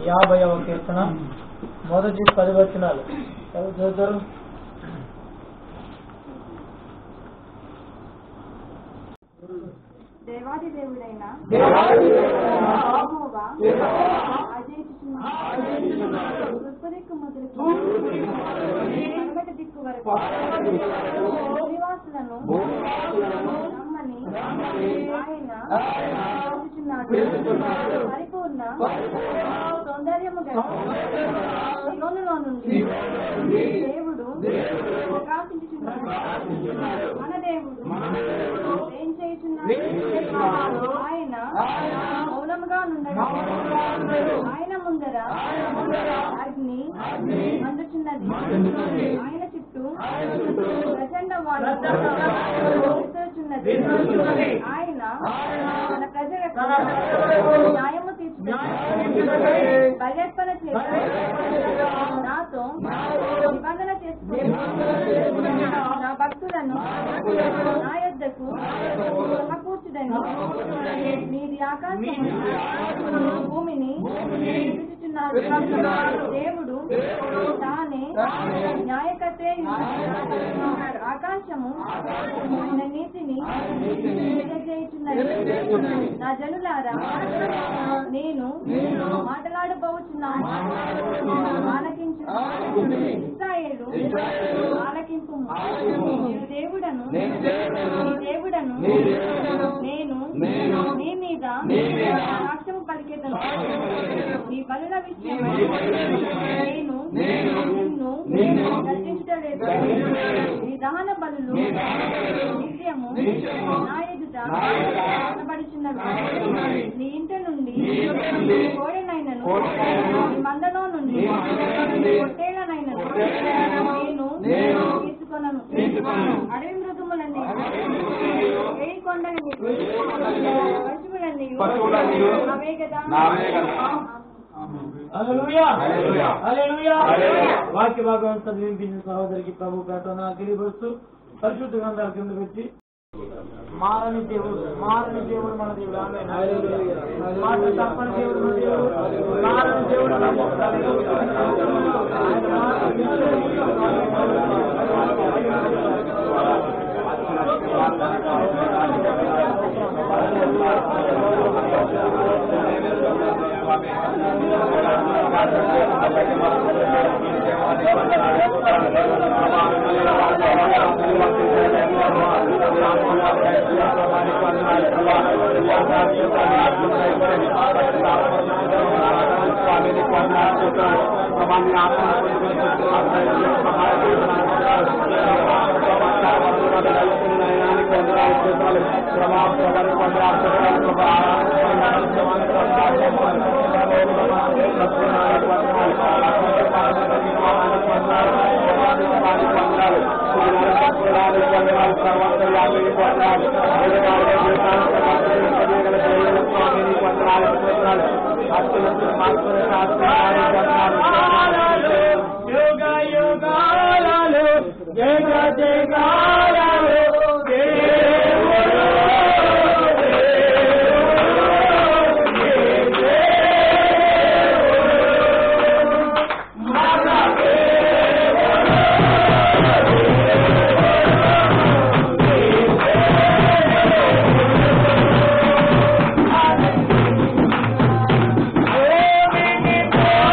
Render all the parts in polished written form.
50వ కీర్తన మొదటి 10 వచనాలు చదువుతారు. దేవాది దేవుడైన యెహోవా తూర్పు దిక్కు మొదలుకు పడమటి దిక్కు వరకు నివాసులను నమ్మని ఆయన పరిపూర్ణ సౌందర్యము గల సియోనులో నుండి దేవుడు ప్రకాశించుచున్నాడు. మన దేవుడు ఏం చేయుచున్నాడు? ఆయన మౌనముగా నుండడు. ఆయన ముందర అగ్ని మండుచున్నది. ఆయన చుట్టూ ప్రచండ వాయువు విసురుచున్నది. ఆయన తన ప్రజలకు న్యాయము తీర్చుచున్నాడు. బలర్పణ చేసి నాతో నిబంధన చేసుకుని నా భక్తులను నా యొద్దకు సమకూర్చుడని మీది ఆకాశము భూమిని విడిచుచున్నాడు. దేవుడు తానే న్యాయకర్తే. ఆకాశము నీతిని తెలియజేయుచున్నది. నా జనులారా, నేను మాట్లాడబోచున్నాను, ఆలకించు. ఇశ్రాయేలు ఆలకింపు. నేను దేవుడను, నేను నీ మీద సాక్ష్యము పలికేదను. నీ బలుల విషయమై నేను నిన్ను గర్జించలేదు. నీ దహన బలులు నిత్యము నా ఎదుట కనబడుచున్నవి. నీ ఇంట నుండి కోడెనైనను నీ మందలో నుండి పొట్టేళ్లనైనను నేను తీసుకొనను. అడవి మృగములన్నీ ఏయి కొండని పశువులన్నీ అవే కదా. వాక్య భాగం చదివించిన సహోదరికి ప్రభు పేటన తెలియపరుస్తూ పరిశుద్ధ గ్రంథాల కింద పెట్టి మారని దేవుడు మన దేవుడు. మాట తప్పని దేవుడు మన దేవుడు. మారని దేవుడు Oh,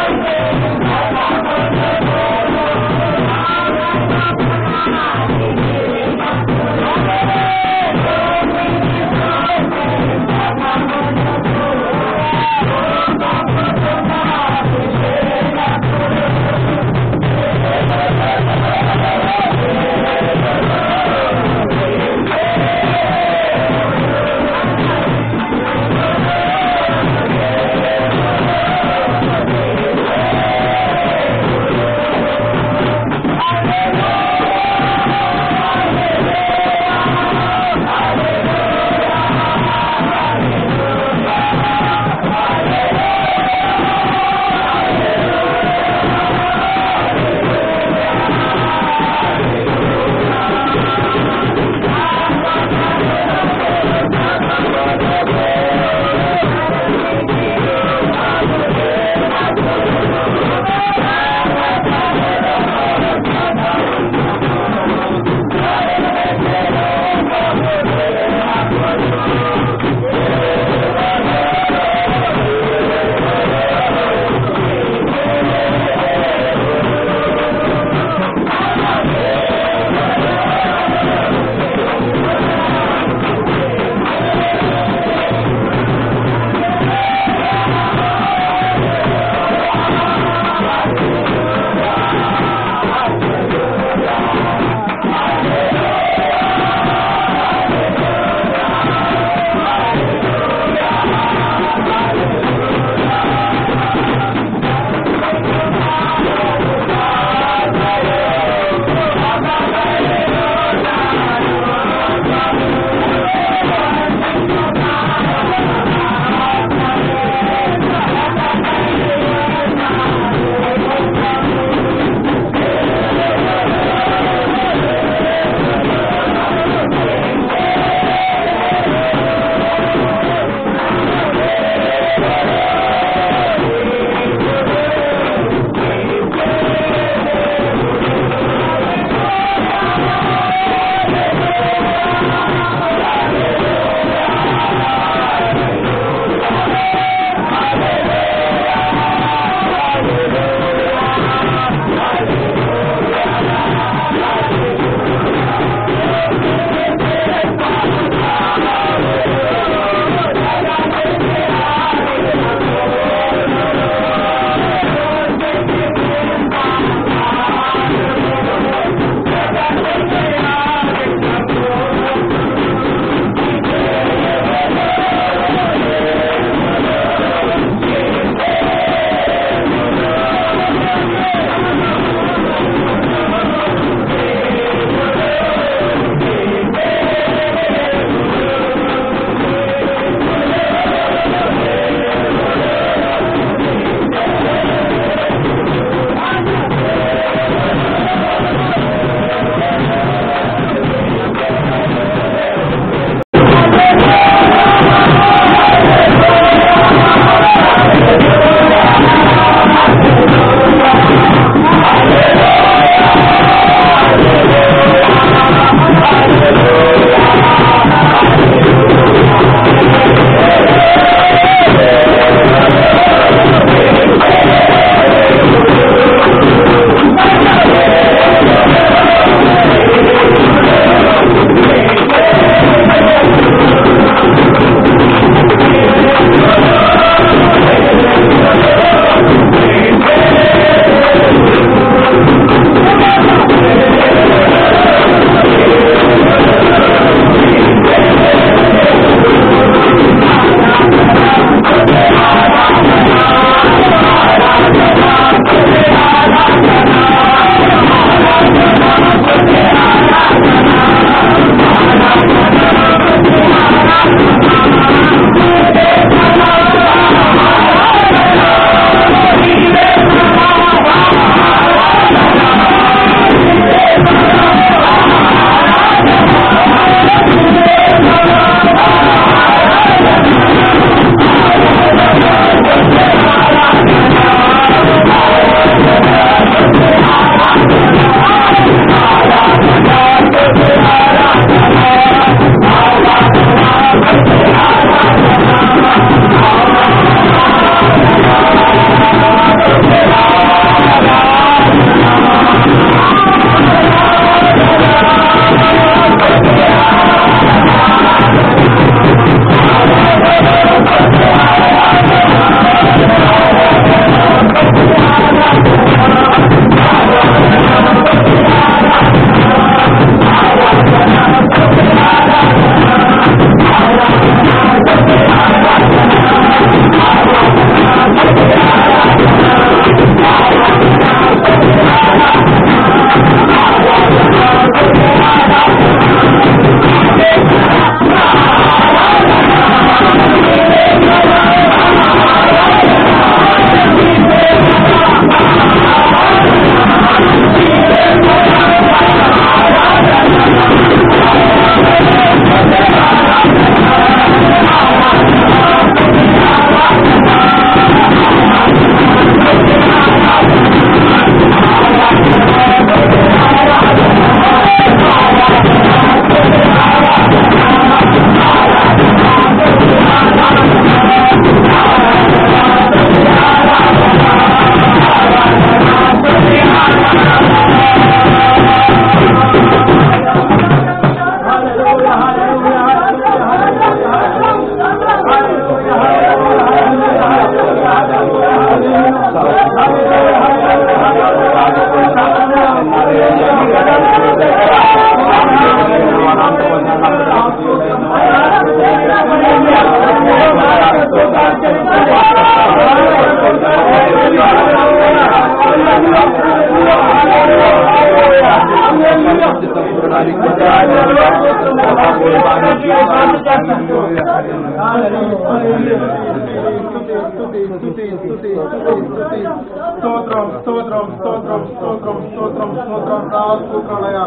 స్తోత్రం స్తోత్రం స్తోత్రం స్తోత్రం స్తోత్రం స్తోత్రం స్తోత్రాలయ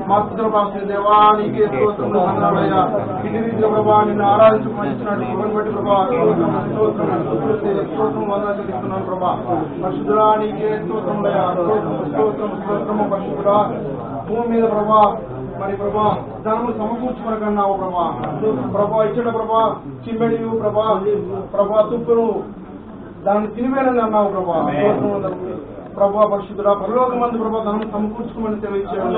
మాతృ భాష దేవానికి స్తోత్రం వందనాలయ ఇటు రీతిలో ప్రభా నిన్ను ఆరాధించుకున్నట్టు ఇవ్వని బట్టి ప్రభా స్తోత్రం స్తోత్రం వందన చెల్లిస్తున్నాను ప్రభా పరిశుద్ధురానికి స్తోత్రంలయ స్తోత్రం స్తోత్రం స్తోత్రము పరిశుద్ధుడా భూమి మీద ప్రభా మరి ప్రభా ధనము సమకూర్చుకొనకన్నావు ప్రభా ప్రభా ఇచ్చట ప్రభా చిమ్మెడియు ప్రభా తుప్పును దాన్ని తినివేనని అన్నావు ప్రభా ప్రభా పరిశుద్ధుడా పరలోకమందు ప్రభా ధనం సమకూర్చుకోమని సెలవిచ్చావు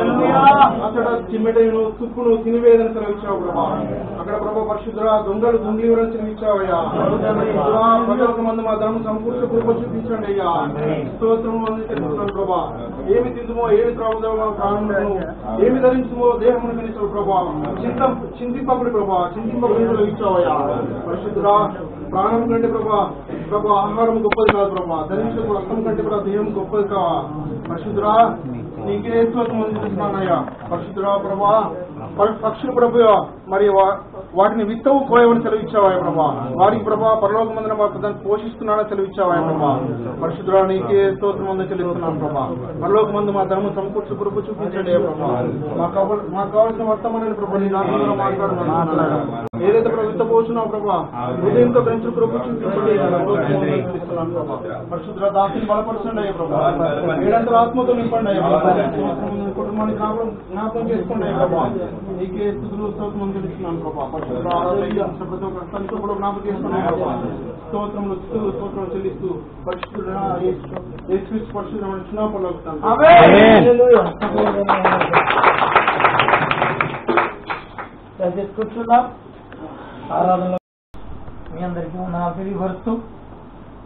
అక్కడ చిమ్మెడను తుప్పును తినివేదని సెలవిచ్చావు ప్రభా అక్కడ ప్రభా పరిశుద్ధుడా దొంగలు దొంగిలివరని సెలవిచ్చావయ్యా పరలోకమందు మా ధనం సమకూర్చ కృప చూపించండి అయ్యా స్తోత్రం అని తెలుస్తున్నాను ప్రభా ఏమి తిందుమో ఏమి త్రాగుదామో ప్రాణమును ఏమి ధరించుమో దేహమును కనిసావు ప్రభా చింతింపకుడి ప్రభా చింతింపకుడి సెలవిచ్చావయ్యా పరిశుద్ధుడా ప్రాణం కంటే ప్రభా ఆహారం గొప్పది కాదు ప్రభా ధరించకు రక్తం కంటే కూడా దేహం గొప్పది కావా పరిశుద్ధురా నీకే స్తోత్రం అందిస్తున్నానయ్యా పరిశుద్ధురా ప్రభా పక్షులు ప్రభు మరి వాటిని విత్తవు కోయమని సెలవిచ్చావాయ ప్రభా వారికి ప్రభా పరలోకమందున దాన్ని పోషిస్తున్నానని సెలవిచ్చావాయ ప్రభా పరిశుద్ధురా నీకే స్తోత్రం అందని చెల్లిస్తున్నాను ప్రభా పరలోకమందు మా ధర్మం సమకూర్చు కృప చూపించండి ప్రభా మాకు కావాల్సిన వర్తమానాన్ని ప్రభా నీ నామంలో మాట్లాడుతున్నాను ఏదైతే ప్రభు విత్త పోస్తున్నావు ప్రభా హృదయంతో పెంచు కృప చూపించండి ప్రభా పరిశుద్ధురా దాసిని బలపరచండి అయ్యా ప్రభా ఏడంతర ఆత్మతో నింపండి అయ్యా కుటుంబాన్ని జ్ఞాపకం చేసుకోండి అయ్యా ప్రభా నీకే స్తుతులు స్తోత్రం తెలుస్తున్నాను ప్రభా పరిశుద్ధ ఆరోగ్య ప్రతి ఒక్క స్థలితో కూడా జ్ఞాపకం చేసుకున్నాను ప్రభా స్తోత్రములు స్తుతులు స్తోత్రం చెల్లిస్తూ పరిశుద్ధుడా యేసు పరిశుద్ధమైన క్షమాపణలు కూర్చున్నాం ఆరాధనలో మీ అందరికీ నా తెలియపరుస్తూ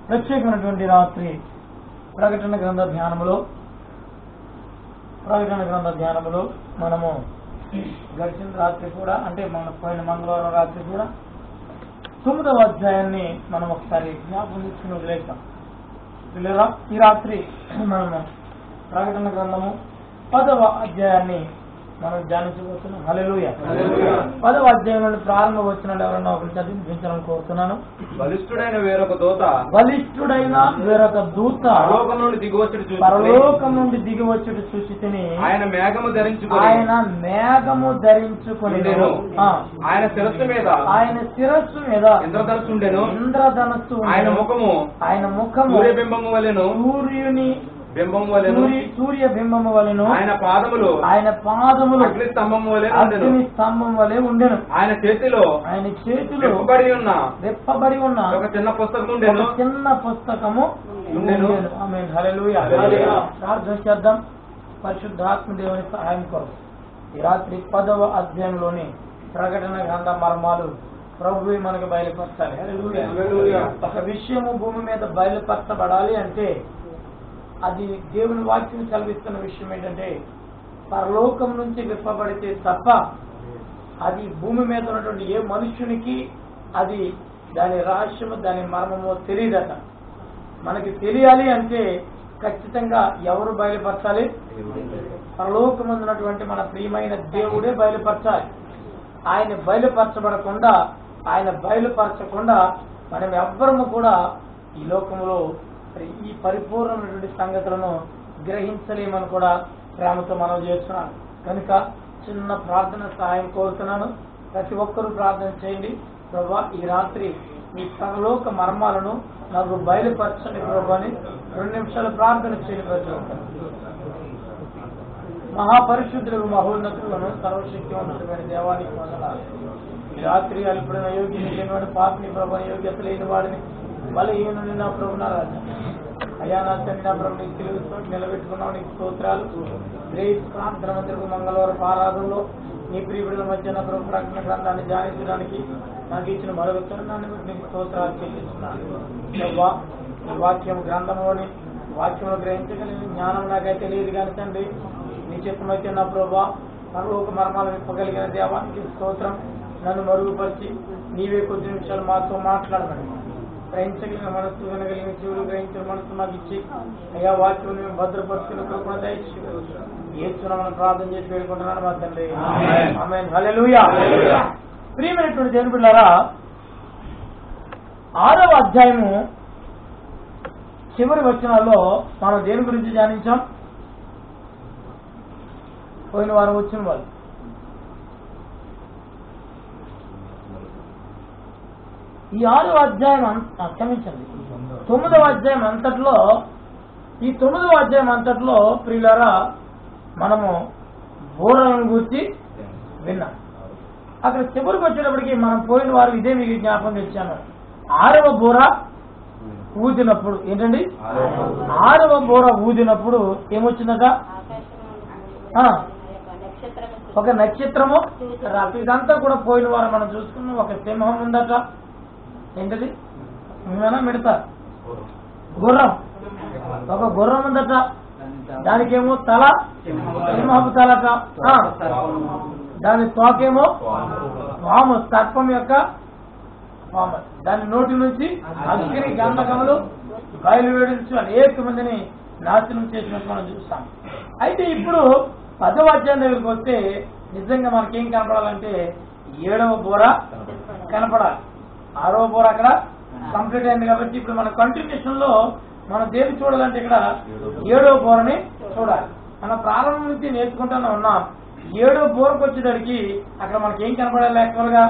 ప్రత్యేకమైనటువంటి రాత్రి ప్రకటన గ్రంథ ధ్యానములో మనము గడిచిన రాత్రి కూడా అంటే మన పోయిన మంగళవారం రాత్రి కూడా 9వ అధ్యాయాన్ని మనం ఒకసారి జ్ఞాపకం తీసుకుని వదిలేసాం పిల్లరా ఈ రాత్రి మనము ప్రకటన గ్రంథము 10వ అధ్యాయాన్ని మనం ధ్యానించబోతున్నాం. హల్లెలూయా. 10వ అధ్యాయం నుండి ప్రారంభ వచనాలు ఎవరన్నా ఒకరు చదివించాలని కోరుతున్నాను. బలిష్ఠుడైన వేరొక దూత పరలోకం నుండి దిగివచ్చుడు చూసితిని. ఆయన మేఘము ధరించుకొని ఆయన శిరస్సు మీద ఇంద్రధనస్సు ఆయన ముఖము సూర్యుని సూర్య బింబము వలెను. ఆయన పాదములు అగ్ని స్తంభం వలె ఉండెను. ఆయన చేతిలో విప్పబడి ఉన్న ఒక చిన్న పుస్తకము ఉండెను. ఆమేన్. హల్లెలూయా. ప్రార్థన చేద్దాం. పరిశుద్ధాత్మ దేవుని సహాయం కొరకు ఈ రాత్రి 10వ అధ్యాయంలోని ప్రకటన గ్రంథ మర్మాలు ప్రభువే మనకు బయలుపరచాలి. హల్లెలూయా. ఒక విషయము భూమి మీద బయలుపరచబడాలి అంటే అది దేవుని వాక్యం చదివిస్తున్న విషయం ఏంటంటే పరలోకం నుంచి విప్పబడితే తప్ప అది భూమి మీద ఉన్నటువంటి ఏ మనుష్యునికి అది దాని రహస్యము దాని మర్మమో తెలియదట. మనకి తెలియాలి అంటే ఖచ్చితంగా ఎవరు బయలుపరచాలి? పరలోకం ఉన్నటువంటి మన ప్రియమైన దేవుడే బయలుపరచాలి. ఆయన బయలుపరచకుండా మనం ఎవ్వరము కూడా ఈ లోకంలో ఈ పరిపూర్ణమైనటువంటి సంగతులను గ్రహించలేమని కూడా ప్రేమతో మనం చేస్తున్నాను. కనుక చిన్న ప్రార్థన సహాయం కోరుతున్నాను. ప్రతి ఒక్కరూ ప్రార్థన చేయండి. ప్రభువా ఈ రాత్రి మీ పరలోక మర్మాలను నాకు బయలుపరచండి ప్రభు అని 2 నిమిషాలు ప్రార్థన చేయండి. ప్రతి ఒక్కరు మహాపరిశుద్ధులకు మహోన్నతులను సర్వశక్తివంతుడైన దేవానికి వందనాలు. ఈ రాత్రి అల్పుడైన యోగ్యుని లేనివాడు పాపిని ప్రభు యోగ్యత లేని వాడిని బలహీనుని నా ప్రభు నా రాజా అయ్యా నా తండ్రి నా ప్రభు నీకు తెలుస్తూ నిలబెట్టుకున్నావు. నీకు స్తోత్రాలు. గ్రేస్ ప్రార్థన మందిరకు మంగళవారం ఆరాధనలో నీ ప్రియబిడ్డల మధ్య నా ప్రభు ప్రకటన గ్రంథాన్ని ధ్యానించడానికి నాకు ఇచ్చిన మరొక తరుణాన్ని బట్టి నీకు స్తోత్రాలు చెల్లిస్తున్నాను. ఈ వాక్యం గ్రంథంలోని వాక్యంలో గ్రహించగలిగిన జ్ఞానం నాకైతే లేదు కానీ తండ్రి, నీ చిత్తమైతే నా ప్రభా పరలోక మర్మాలను విప్పగలిగిన దేవానికి స్తోత్రం. నన్ను మరుగుపరిచి నీవే కొద్ది నిమిషాలు మాతో మాట్లాడమని గ్రహించగలిగిన మనస్సు, వినగలిగిన చెవులు, గ్రహించిన మనస్సు మాకు ఇచ్చి అయ్యా వాక్యం మేము భద్రపరుచుకుని కృపణ దయచేస్తున్నామని ప్రార్థన చేసి వేడుకుంటున్నాను మా తండ్రి. ఆమేన్. హల్లెలూయా. ప్రియమైనటువంటి దేవుని బిడ్డలారా, 6వ అధ్యాయము చివరి వచనాల్లో మనం దేని గురించి ధ్యానించాం? పోయిన వారం వచ్చిన వాళ్ళు ఈ 6వ అధ్యాయం క్షమించండి 9వ అధ్యాయం అంతట్లో, ఈ 9వ అధ్యాయం అంతట్లో ప్రియులారా మనము బోరలను గురించి విన్నాం. అక్కడ చివరికి వచ్చేటప్పటికి మనం పోయిన వారు ఇదే మీకు జ్ఞాపకం తెచ్చాను. 6వ బోర ఊదినప్పుడు ఏంటండి, 6వ బోర ఊదినప్పుడు ఏమొచ్చిందట? ఒక నక్షత్రము. ఇదంతా కూడా పోయిన వారం మనం చూసుకున్నాం. ఒక సింహం ఉందట. ఏంటది? మిడతా గుర్రం. ఒక గుర్రం ఉందట. దానికేమో తల సింహపు తలట. దాని తోకేమో పాము, సర్పం యొక్క పాము. దాని నోటి నుంచి అగ్ని గంధకములు బయలువేడించి అనేక మందిని నాశనం చేసినట్టు మనం చూస్తాం. అయితే ఇప్పుడు 10వ అధ్యాయం దగ్గరికి వస్తే నిజంగా మనకేం కనపడాలంటే 7వ బోర కనపడాలి. 6వ బోర అక్కడ కంప్లీట్ అయింది కాబట్టి ఇప్పుడు మన కంటిన్యూషన్ లో మనం దేని చూడాలంటే ఇక్కడ 7వ బోరని చూడాలి. మన ప్రారంభం నుంచి నేర్చుకుంటూనే ఉన్నాం. 7వ బోరకు వచ్చేసరికి అక్కడ మనకి ఏం కనపడాలి? యాక్చువల్ గా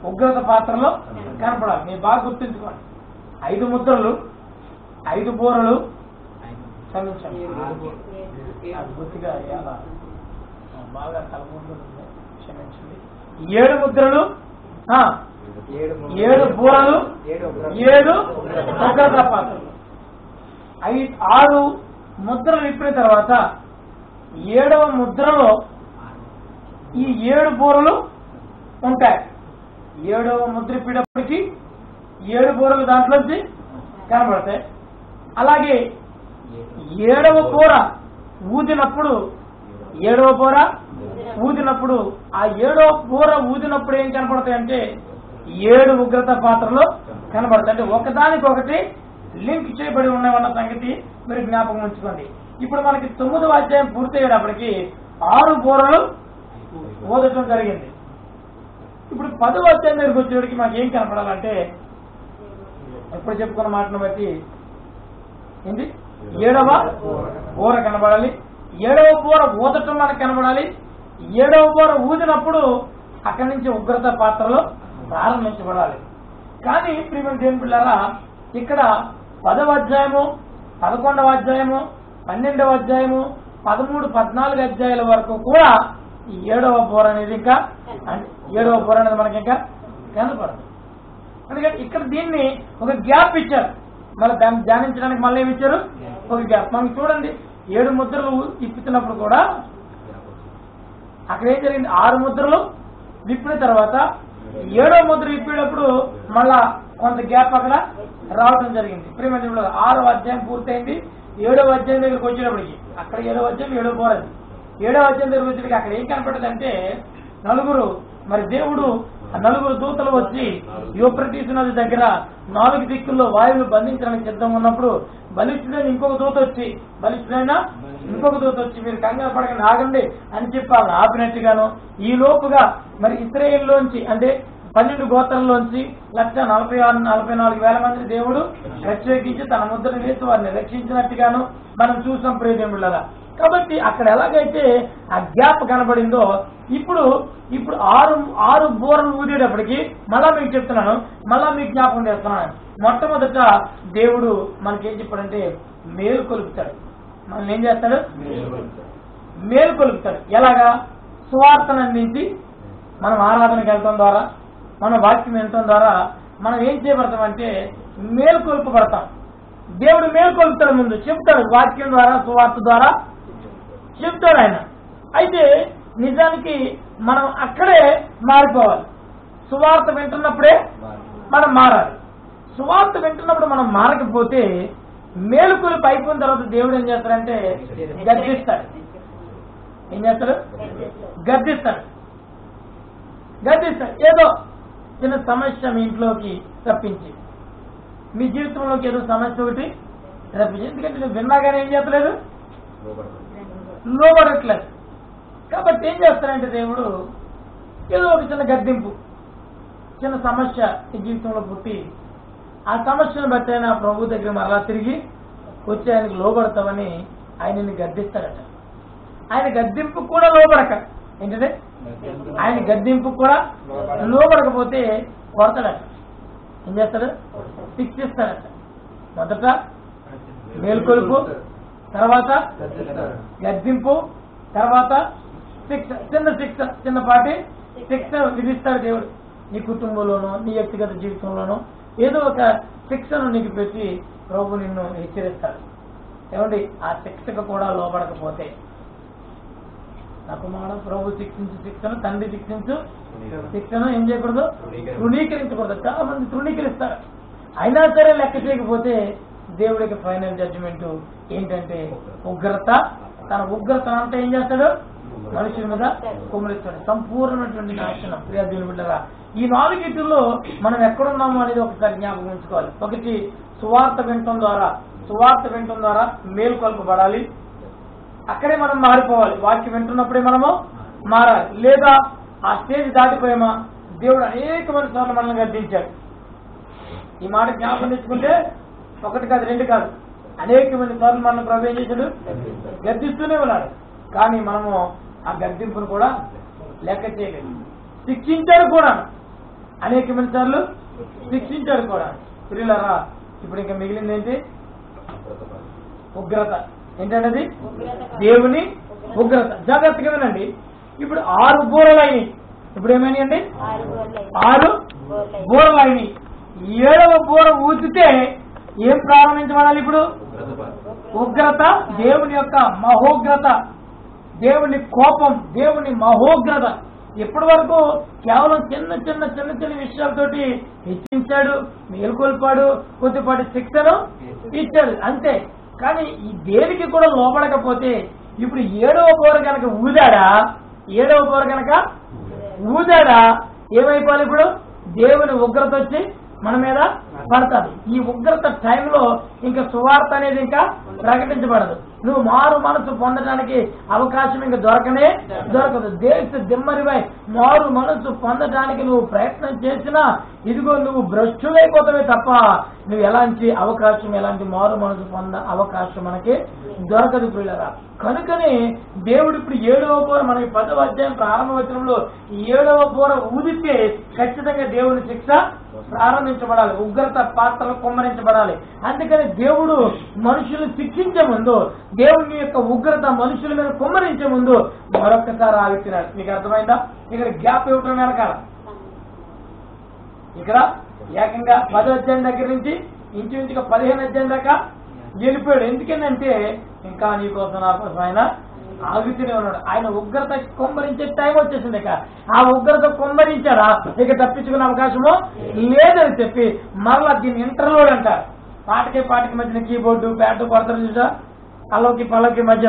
ఉగ్రత పాత్రలో కనపడాలి. మీరు బాగా గుర్తుంచుకోండి. 5 ముద్రలు, 5 బోరలు, అద్భుతంగా బాగా కలపడుతుంది, క్షమించండి. 7 ముద్రలు, 7 బోరలు, 7 ఉగ్రత పాత్రలు. 6 ముద్రలు విప్పిన తర్వాత 7వ ముద్రలో ఈ 7 బోరలు ఉంటాయి. 7వ ముద్ర ఇప్పేటప్పటికి 7 బోరలు దాంట్లోంచి కనబడతాయి. అలాగే 7వ బోర ఊదినప్పుడు 7వ బోర ఊదినప్పుడు ఆ 7వ బోర ఊదినప్పుడు ఏం కనపడతాయి అంటే 7 ఉగ్రత పాత్రలు కనబడతాయి. అంటే ఒకదానికొకటి లింక్ చేయబడి ఉన్నాయన్న సంగతి మీరు జ్ఞాపకం ఉంచుకోండి. ఇప్పుడు మనకి 9వ అధ్యాయం పూర్తయ్యేటప్పటికి 6 బోరలు ఊదటం జరిగింది. ఇప్పుడు 10వ అధ్యాయం దగ్గరికి వచ్చేటికి మనకి ఏం కనపడాలంటే ఎప్పుడు చెప్పుకున్న మాటను బట్టి ఏంటి 7వ బోర కనబడాలి. 7వ బోర ఊదటం మనకు కనబడాలి. 7వ బోర ఊదినప్పుడు అక్కడి నుంచి ఉగ్రత పాత్రలు ప్రారంభించబడాలి. కానీ ప్రియమైన దేవుని బిడ్డలారా, ఇక్కడ 10వ అధ్యాయము, 11వ అధ్యాయము, 12వ అధ్యాయము, 13, 14 అధ్యాయాల వరకు కూడా ఈ 7వ బోర అనేది ఇంకా 7వ బోర అనేది మనకి ఇంకా కనపడదు. అందుకని ఇక్కడ దీన్ని ఒక గ్యాప్ ఇచ్చారు. మళ్ళీ దాన్ని ధ్యానించడానికి మళ్ళీ ఏమి ఇచ్చారు? ఒక గ్యాప్. మనకి చూడండి 7 ముద్రలు ఇప్పుతున్నప్పుడు కూడా అక్కడ ఏం జరిగింది? 6 ముద్రలు విప్పిన తర్వాత 7వ ముద్ర ఇప్పేటప్పుడు మళ్ళా కొంత గ్యాప్ అక్కడ రావడం జరిగింది. ప్రియమైన 6వ అధ్యాయం పూర్తయింది. 7వ అధ్యాయం దగ్గరికి వచ్చేటప్పటికి అక్కడ 7వ అధ్యాయం 7వ బోరది. 7వ అధ్యాయం దగ్గరికి వచ్చేటికి అక్కడ ఏం కనపడదంటే నలుగురు, మరి దేవుడు ఆ 9 దూతలు వచ్చి యూఫ్రటీస్ నది దగ్గర 4 దిక్కుల్లో వాయువులు బంధించడానికి సిద్ధంగా ఉన్నప్పుడు బలిష్ఠుడైన ఇంకొక దూత వచ్చి మీరు కంగారు పడకండి, ఆగండి అని చెప్పి ఆపినట్టుగాను ఈ లోపుగా మరి ఇశ్రాయేలులోంచి అంటే 12 గోత్రాల్లోంచి 1,46,44,000 మంది దేవుడు ప్రత్యేకించి తన ముద్రను వేసి వారిని రక్షించినట్టుగాను మనం చూసాం ప్రియదేవుళ్ళ. కాబట్టి అక్కడ ఎలాగైతే ఆ గ్యాప్ కనబడిందో ఇప్పుడు 6 బోరలు ఊదేటప్పటికి మళ్ళా మీకు చెప్తున్నాను, మళ్ళా మీకు జ్ఞాపకం చేస్తున్నాను. మొట్టమొదట దేవుడు మనకేం చెప్పాడంటే మేలు కొలుపుతాడు. మనల్ని ఏం చేస్తాడు? మేలు కొలుపుతాడు. ఎలాగా? సువార్తను అందించి మనం ఆరాధనకి వెళ్ళటం ద్వారా, మన వాక్యం వినటం ద్వారా మనం ఏం చేయబడతామంటే మేలు కొలుపబడతాం. దేవుడు మేలు కొలుపుతాడు. ముందు చెప్తాడు, వాక్యం ద్వారా, సువార్త ద్వారా చెప్తాడు ఆయన. అయితే నిజానికి మనం అక్కడే మారిపోవాలి. సువార్త వింటున్నప్పుడే మనం మారాలి. సువార్త వింటున్నప్పుడు మనం మారకపోతే మేలుకొలుపు అయిపోయిన తర్వాత దేవుడు ఏం చేస్తాడంటే గద్దిస్తాడు. ఏం చేస్తాడు? గద్దిస్తాడు. ఏదో చిన్న సమస్య మీ ఇంట్లోకి తప్పించి, మీ జీవితంలోకి ఏదో సమస్య ఒకటి తప్పించి, ఎందుకంటే నువ్వు విన్నాగానే ఏం చేస్తలేదు, లోబడట్లేదు. కాబట్టి ఏం చేస్తాడంటే దేవుడు ఏదో ఒక చిన్న గద్దింపు, చిన్న సమస్య ఈ జీవితంలో పుట్టి, ఆ సమస్యను బట్టి ఆయన ప్రభు దగ్గర మరలా తిరిగి వచ్చి ఆయనకు లోబడతామని ఆయనని గద్దిస్తాడట. ఆయన గద్దింపు కూడా లోబడక, ఏంటంటే ఆయన గద్దింపు కూడా లోబడకపోతే కొడతాడట. ఏం చేస్తాడు? శిక్షిస్తాడట. మొదట మేల్కొలుపు, తర్వాత గద్దింపు, తర్వాత శిక్ష, చిన్నపాటి శిక్ష విధిస్తాడు దేవుడు. నీ కుటుంబంలోనో నీ వ్యక్తిగత జీవితంలోనో ఏదో ఒక శిక్షను నీకు పెట్టి ప్రభు నిన్ను హెచ్చరిస్తాడు. ఏమండి, ఆ శిక్షకు కూడా లోబడకపోతే, నా కుమారుడు ప్రభు శిక్షించు శిక్షను, తండ్రి శిక్షించు శిక్షను ఏం చేయకూడదు, తృణీకరించకూడదు. చాలా మంది తృణీకరిస్తారు. అయినా సరే లెక్క చేయకపోతే దేవుడికి ఫైనల్ జడ్జిమెంట్ ఏంటంటే ఉగ్రత. తన ఉగ్రత అంతా ఏం చేస్తాడు? మనుషుల మీద కుమరిస్తాడు. సంపూర్ణమైనటువంటి నాశనం. ప్రియదేవుని బిడ్డలారా, ఈ 4 మనం ఎక్కడున్నాము అనేది ఒకసారి జ్ఞాపకం ఉంచుకోవాలి. ఒకటి, సువార్త వినటం ద్వారా మేలుకొల్పబడాలి. అక్కడే మనం మారిపోవాలి. వాక్యం వింటున్నప్పుడే మనము మారాలి. లేదా ఆ స్టేజ్ దాటిపోయామా, దేవుడు అనేకమైన సార్లు మనల్ని గద్దించాడు. ఈ మాట జ్ఞాపకం తెచ్చుకుంటే 1 కాదు 2 కాదు, అనేకమైన సార్లు మనల్ని ప్రభు ఏం చేశాడు? గద్దిస్తూనే ఉన్నాడు. కానీ మనము ఆ గద్దింపును కూడా లెక్క చేయలేదు. శిక్షించాడు కూడా, అనేకమైన సార్లు శిక్షించాడు కూడా. ప్రియులారా, ఇప్పుడు ఇంకా మిగిలింది ఏంటి? ఉగ్రత. ఏంటంటే దేవుని ఉగ్రత. జాగ్రత్తగా వినండి. ఇప్పుడు 6 బూరలైనవి. ఇప్పుడు ఏమైనాయండి? 6 బూరలైనవి. 7వ బూర ఊదితే ఏం ప్రారంభించబడాలి? ఇప్పుడు ఉగ్రత, దేవుని యొక్క మహోగ్రత, దేవుని కోపం, దేవుని మహోగ్రత. ఇప్పటి వరకు కేవలం చిన్న విషయాలతోటి హెచ్చించాడు, మేలుకొల్పాడు, కొద్దిపాటి శిక్షను ఇచ్చాడు, అంతే. కానీ ఈ దేనికి కూడా లోపడకపోతే ఇప్పుడు 7వ బోర కనుక ఊదాడా ఏమైపోవాలి? ఇప్పుడు దేవుని ఉగ్రత వచ్చి మన మీద పడతాడు. ఈ ఉగ్రత టైంలో ఇంకా సువార్త అనేది ఇంకా ప్రకటించబడదు. నువ్వు మారు మనసు పొందడానికి అవకాశం ఇంకా దొరకదు. దేశ దిమ్మరివై మారు మనసు పొందడానికి నువ్వు ప్రయత్నం చేసినా ఇదిగో నువ్వు భ్రష్టులైపోతావే తప్ప నువ్వు ఎలాంటి మారు మనసు పొంద అవకాశం మనకి దొరకదు ప్రియులారా. కనుకనే దేవుడు ఇప్పుడు 7వ బోర, మనకి 10వ అధ్యాయం ప్రారంభ వచనంలో 7వ బోర ఊదితే ఖచ్చితంగా దేవుని శిక్ష ప్రారంభించబడాలి, ఉగ్రత పాత్రలు కుమ్మరించబడాలి. అందుకని దేవుడు మనుషులు శిక్షించే ముందు, దేవుని యొక్క ఉగ్రత మనుషుల మీద కుమ్మరించే ముందు మరొక్కసారి ఆగుతున్నాడు. మీకు అర్థమైందా? ఇక్కడ గ్యాప్ ఇవ్వటం వెనకాల ఇక్కడ ఏకంగా 10వ అధ్యాయం దగ్గర నుంచి ఇంచుమించుగా 15వ అధ్యాయం దాకా వెళ్ళిపోయాడు. ఎందుకంటే ఇంకా నీకోసం నా కోసం ఆయన ఆగుతూనే ఉన్నాడు. ఆయన ఉగ్రత కుమ్మరించే టైం వచ్చేసింది. ఇక ఆ ఉగ్రత కుమ్మరించారా ఇక తప్పించుకునే అవకాశము లేదని చెప్పి మరలా దీన్ని ఇంటర్లోడ్ అంటారు. పాటకి మధ్యన కీబోర్డు బ్యాట్ కొడతారు చూసా, అల్లకి పల్లకి మధ్య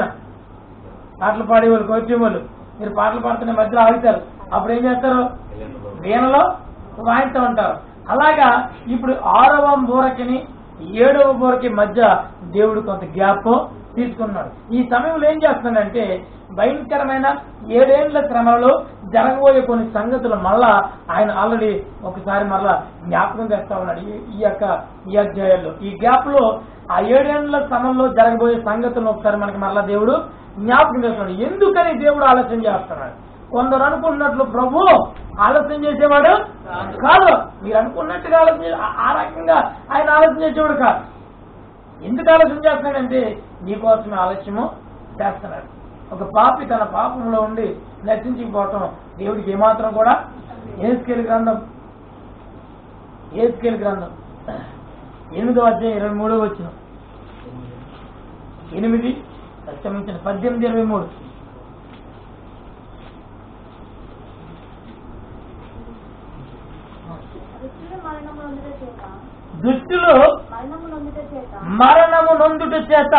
పాటలు పాడేవాళ్ళు, కోచే వాళ్ళు. మీరు పాటలు పాడుతున్న మధ్యలో ఆగుతారు. అప్పుడు ఏం చేస్తారు? వీణలో వాయిస్తూ ఉంటారు. అలాగా ఇప్పుడు 6వ బూరకిని 7వ బూరకి మధ్య దేవుడు కొంత గ్యాప్ తీసుకున్నాడు. ఈ సమయంలో ఏం చేస్తున్నాడంటే భయంకరమైన 7 ఏళ్ల శ్రమలో జరగబోయే కొన్ని సంగతులు మళ్ళా ఆయన ఆల్రెడీ ఒకసారి మళ్ళా జ్ఞాపకం చేస్తా ఉన్నాడు. ఈ అధ్యాయాల్లో ఈ గ్యాప్ లో ఆ 7 ఏళ్ల శ్రమంలో జరగబోయే సంగతులను ఒకసారి మనకి మళ్ళా దేవుడు జ్ఞాపకం చేస్తున్నాడు. ఎందుకని దేవుడు ఆలస్యం చేస్తున్నాడు? కొందరు అనుకున్నట్లు ప్రభు ఆలస్యం చేసేవాడు కాదు. మీరు అనుకున్నట్టుగా ఆ రకంగా ఆయన ఆలస్యం చేసేవాడు కాదు. ఎందుకు ఆలస్యం చేస్తున్నాడంటే నీకోసమే ఆలస్యము చేస్తున్నాడు. ఒక పాపి తన పాపంలో ఉండి నశించిపోవటం దేవుడికి ఏమాత్రం కూడా ఏస్కేల్ గ్రంథం 8వ అధ్యాయం 23వ వచనం 8 క్షమించిన 18:23 దుష్టులు మరణము నొందుట చేత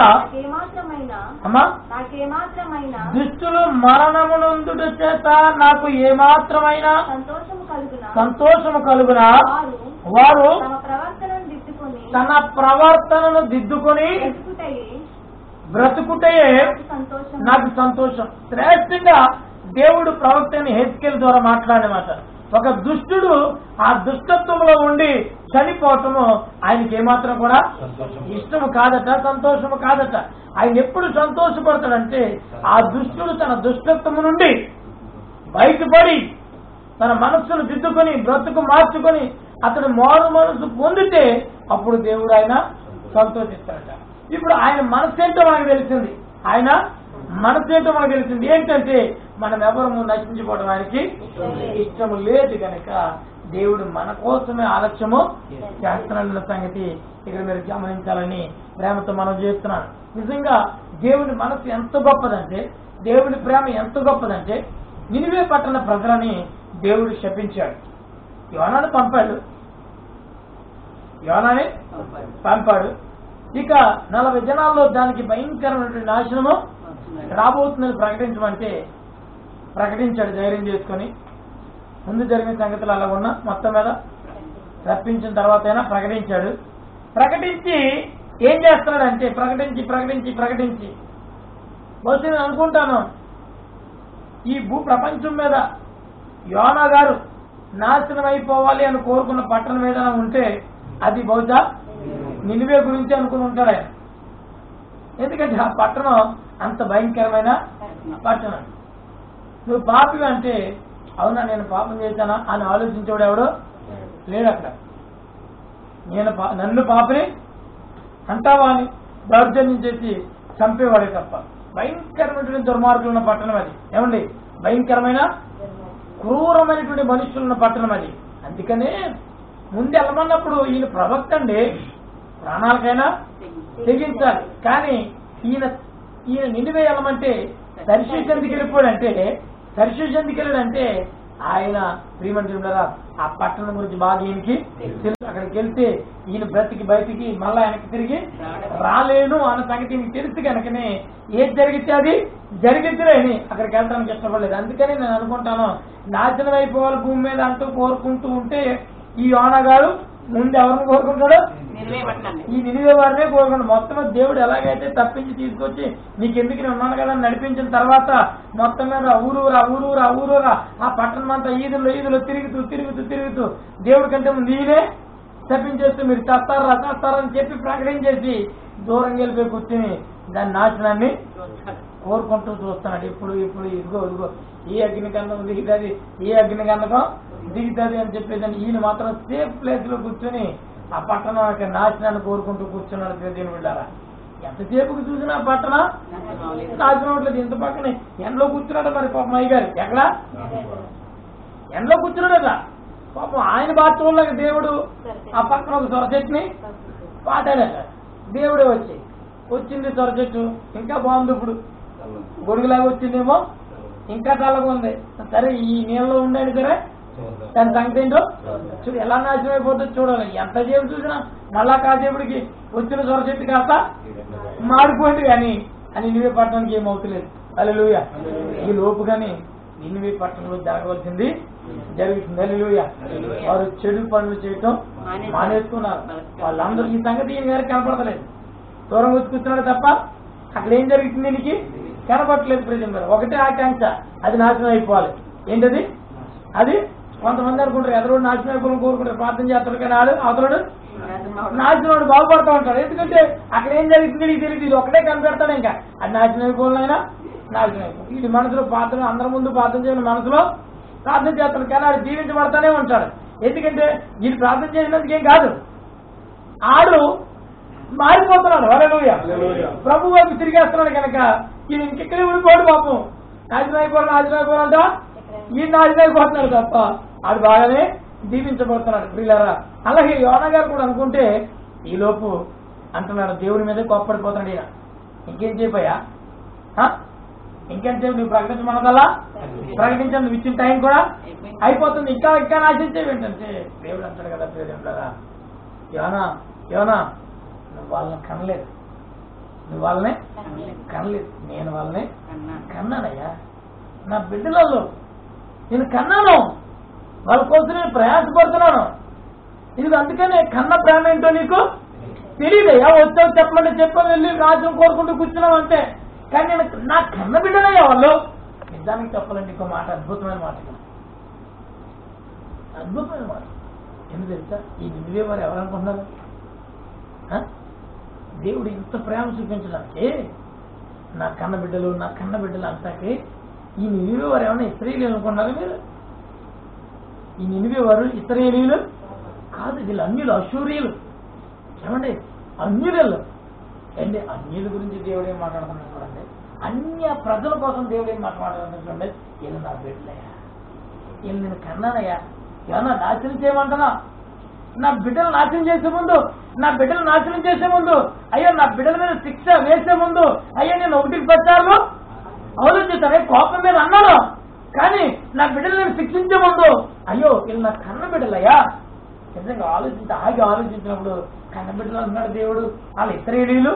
అమ్మా దుష్టులు మరణము నొందుట చేత నాకు ఏమాత్రమైన సంతోషము కలుగునా వారు తన ప్రవర్తనను దిద్దుకొని బ్రతుకుటయే నాకు సంతోషం. శ్రేష్టంగా దేవుడు ప్రవక్తని హెజ్కేలు ద్వారా మాట్లాడమాట. ఒక దుష్టుడు ఆ దుష్టత్వంలో ఉండి చనిపోవటము ఆయనకి ఏమాత్రం కూడా ఇష్టము కాదట, సంతోషము కాదట. ఆయన ఎప్పుడు సంతోషపడతాడంటే ఆ దుష్టుడు తన దుష్టత్వము నుండి బయటపడి తన మనస్సును దిద్దుకొని బ్రతుకు మార్చుకొని అతడు మారు మనసు పొందితే అప్పుడు దేవుడు ఆయన సంతోషిస్తాడట. ఇప్పుడు ఆయన మనసు ఏంటో మనకు తెలిసింది. ఆయన మనసు ఏంటో మనకు తెలిసింది ఏంటంటే మనం ఎవరు నశించిపోవడం ఆయనకి ఇష్టము లేదు కనుక దేవుడు మన కోసమే ఆలస్యము చేస్తున్న సంగతి ఇక్కడ మీరు గమనించాలని ప్రేమతో మనం చేస్తున్నాను. నిజంగా దేవుని మనసు ఎంత గొప్పదంటే, దేవుని ప్రేమ ఎంత గొప్పదంటే నినివే పట్టణ ప్రజలని దేవుడు శపించాడు. యోనాని పంపాడు. ఇక 40 జనాల్లో దానికి భయంకరమైనటువంటి నాశనము రాబోతుందని ప్రకటించాడు ధైర్యం చేసుకొని. ముందు జరిగిన సంగతులు అలా ఉన్నా మొత్తం మీద రప్పించిన తర్వాత అయినా ప్రకటించి ఏం చేస్తున్నాడంటే ప్రకటించి బహుశా నేను అనుకుంటాను ఈ భూ ప్రపంచం మీద యోనా గారు నాశనం అయిపోవాలి అని కోరుకున్న పట్టణం ఏదైనా ఉంటే అది బహుశా నినివే గురించి అనుకుని ఉంటాడు ఆయన. ఎందుకంటే ఆ పట్టణం అంత భయంకరమైన పట్టణం. నువ్వు పాపి అంటే అవునా నేను పాపం చేశానా అని ఆలోచించేవాడు ఎవడో లేడు అక్కడ. నన్ను పాపిని అంటావా అని దౌర్జన్యం చేసి చంపేవాడే తప్ప. భయంకరమైనటువంటి దుర్మార్గులు ఉన్న పట్టణం అది. ఏమండి, భయంకరమైన క్రూరమైనటువంటి మనుషులు ఉన్న పట్టణం అది. అందుకనే ముందు వెళ్ళమన్నప్పుడు ఈయన ప్రవక్త అండి, ప్రాణాలకైనా తెగించాలి. కానీ ఈయన నినివే వెళ్ళమంటే దర్శిష్ ఎందుకు వెళ్ళాడంటే ఆయన ప్రియమంత్రులారా ఆ పట్టణం గురించి బాగా ఈయనకి తెలుసు. అక్కడికి వెళ్తే ఈయన బ్రతికి బయటికి మళ్ళా వెనక్కి తిరిగి రాలేను అన్న సంగతి ఈయనకి తెలుసు కనుకనే ఏది జరిగితే అది జరిగిద్దిలేని అక్కడికి వెళ్ళడానికి ఇష్టపడలేదు. అందుకని నేను అనుకుంటాను నాశనం అయిపోవాలి భూమి మీద అంటూ కోరుకుంటూ ఉంటే ఈ యోనా గారు ముందు ఎవరిని కోరుకుంటాడు? ఈ నినివే వారినే కోరుకుంటాడు. మొత్తం దేవుడు ఎలాగైతే తప్పించి తీసుకొచ్చి నీకెందుకు నేను ఉన్నాను కదా నడిపించిన తర్వాత మొత్తం మీద ఊరూరా ఆ పట్టణం అంతా ఈదులో తిరుగుతూ దేవుడి కంటే ముందు ఈయనే తప్పించేస్తూ మీరు చేస్తారని చెప్పి ప్రకటించేసి దూరం వెళ్ళిపోయి కూర్చుని దాని నాశనాన్ని కోరుకుంటూ చూస్తున్నాడు. ఇప్పుడు ఇదిగో ఏ అగ్నికందం దిగుతుంది అని చెప్పేసి ఈయన మాత్రం సేఫ్ ప్లేస్ లో కూర్చొని ఆ పట్టణం యొక్క నాశనాన్ని కోరుకుంటూ కూర్చున్నాడు. దీని బిడ్డారా ఎంతసేపుకి చూసినా పట్టణం నాశనం అవట్లేదు. ఇంత పక్కనే ఎండలో కూర్చున్నాడు. మరి పాపం అయ్య గారు ఎక్కడ ఎండలో కూర్చున్నాడు కదా పాపం. ఆయన బాత్రూంలోకి దేవుడు ఆ పక్కన ఒక సొర చెట్టుని పాటాడట. దేవుడే వచ్చింది సొర చెట్టు ఇంకా బాగుంది. ఇప్పుడు గొడుగులాగా వచ్చిందేమో ఇంకా చల్లగా ఉంది. సరే ఈ నీళ్ళలో ఉండండి సరే దాని సంగతి ఏంటో చూడు ఎలా నాశనం అయిపోతుందో చూడాలి. ఎంతసేపు చూసినా మళ్ళా కాసేపుడికి వచ్చిన సొర చెట్టు కాస్త మాడిపోయింది కానీ అని నినివే పట్టణానికి ఏమవుతలేదు. హల్లెలూయా. ఈ లోపు కానీ నినివే పట్టణంలో జరగవలసింది జరుగుతుంది. హల్లెలూయా. వారు చెడు పనులు చేయటం మానేస్తున్నారు. వాళ్ళందరూ ఈ సంగతి ఈయన గారికి కనపడతలేదు. దూరం వచ్చి కూర్చున్నాడు తప్ప అక్కడ ఏం జరుగుతుంది దీనికి కనపడట్లేదు. ప్రజలు ఒకటే ఆకాంక్ష, అది నాశనం అయిపోవాలి. ఏంటది? అది కొంతమంది అనుకుంటారు ఎదరోడు నాశనం అయిపోవాలని కోరుకుంటారు, ప్రార్థన చేస్తారు. కానీ అవతలడు నాశనం బాగుపడతా ఉంటాడు. ఎందుకంటే అక్కడ ఏం జరుగుతుంది నీకు తెలియదు. ఇది ఒకటే కనిపెడతాడు. ఇంకా అది నాశనం అయిపోవాలైనా నాశనం అయిపోవాలి. ఇది మనసులో ప్రార్థన అందరి ముందు ప్రార్థన చేయని మనసులో ప్రార్థన చేస్తాడు. కానీ ఆడు జీవించబడతానే ఉంటాడు. ఎందుకంటే వీళ్ళు ప్రార్థన చేసినందుకు ఏం కాదు, ఆడు మారిపోతున్నాడు. హల్లెలూయా. ప్రభు వైపు తిరిగేస్తున్నాడు కనుక ఈయన ఇంకెక్కడే ఉండిపోడు. పాపం నాశనం అయిపోవాలంట ఈయన నాశనం అయిపోతున్నాడు తప్ప ఆడు బాగానే దీవించబడుతున్నాడు. ప్రియులారా, అలాగే యోనా గారు కూడా అనుకుంటే ఈలోపు అంటున్నాడు దేవుడి మీద కోప్పడిపోతున్నాడు. ఈయన ఇంకేం చెప్పాయా, ఇంకేం చెప్పి నువ్వు ప్రకటించమన్నదల్లా ప్రకటించాను. నువ్వు ఇచ్చిన టైం కూడా అయిపోతుంది. ఇంకా నాశించేవి ఏంటంటే దేవుడు అంటాడు కదా ప్రియులారా, యోనా నువ్వు వాళ్ళని కనలేదు, నువ్వు వాళ్ళనే కనలేదు, నేను వాళ్ళనే కన్నానయ్యా. నా బిడ్డలలో నేను కన్నాను, వాళ్ళ కోసం నేను ప్రయాసపడుతున్నాను. ఇది అందుకనే కన్న ప్రేమ ఏంటో నీకు తెలియదయ్యా. వచ్చావు చెప్పమంటే చెప్పని వెళ్ళి రాజ్యం కోరుకుంటూ కూర్చున్నావు అంతే. కానీ నేను నా కన్న బిడ్డలయ్యా వాళ్ళు. నిజానికి చెప్పాలంటే ఇంకో మాట, అద్భుతమైన మాట, అద్భుతమైన మాట. ఎందుకు తెలుసా? ఈ నిన్వే వారు ఎవరనుకుంటున్నారు? దేవుడు ఇంత ప్రేమ చూపించడానికి నా కన్న బిడ్డలు అంటాకి ఈ నినివే వారు ఏమన్నా ఇశ్రాయేలీయులు అనుకున్నారు మీరు? ఈ నినివే వారు ఇశ్రాయేలీయులు కాదు, వీళ్ళు అన్యులు, అశూరీయులు. ఏమండి అన్యులు అండి. అన్యుల గురించి దేవుడు ఏం మాట్లాడుతున్నాడు చూడండి. అన్య ప్రజల కోసం దేవుడు ఏం మాట్లాడుతున్నాడు చూడండి. వీళ్ళు నా బిడ్డలయ్యా, వీళ్ళు నేను కన్నానయ్యా. ఏమన్నా నాశనం చేయమంటున్నా? నా బిడ్డలు నాశనం చేసే ముందు అయ్యో నా బిడ్డల మీద శిక్ష వేసే ముందు అయ్యో నేను 1-10 సార్లు ఆలోచిస్తానే, కోపం మీద అన్నాను. కానీ నా బిడ్డలు నేను శిక్షించే ముందు అయ్యో వీళ్ళు నా కన్న బిడ్డలయ్యా. నిజంగా ఆలోచించినప్పుడు కన్న బిడ్డలు అన్నాడు దేవుడు. వాళ్ళ ఇశ్రాయేలీయులు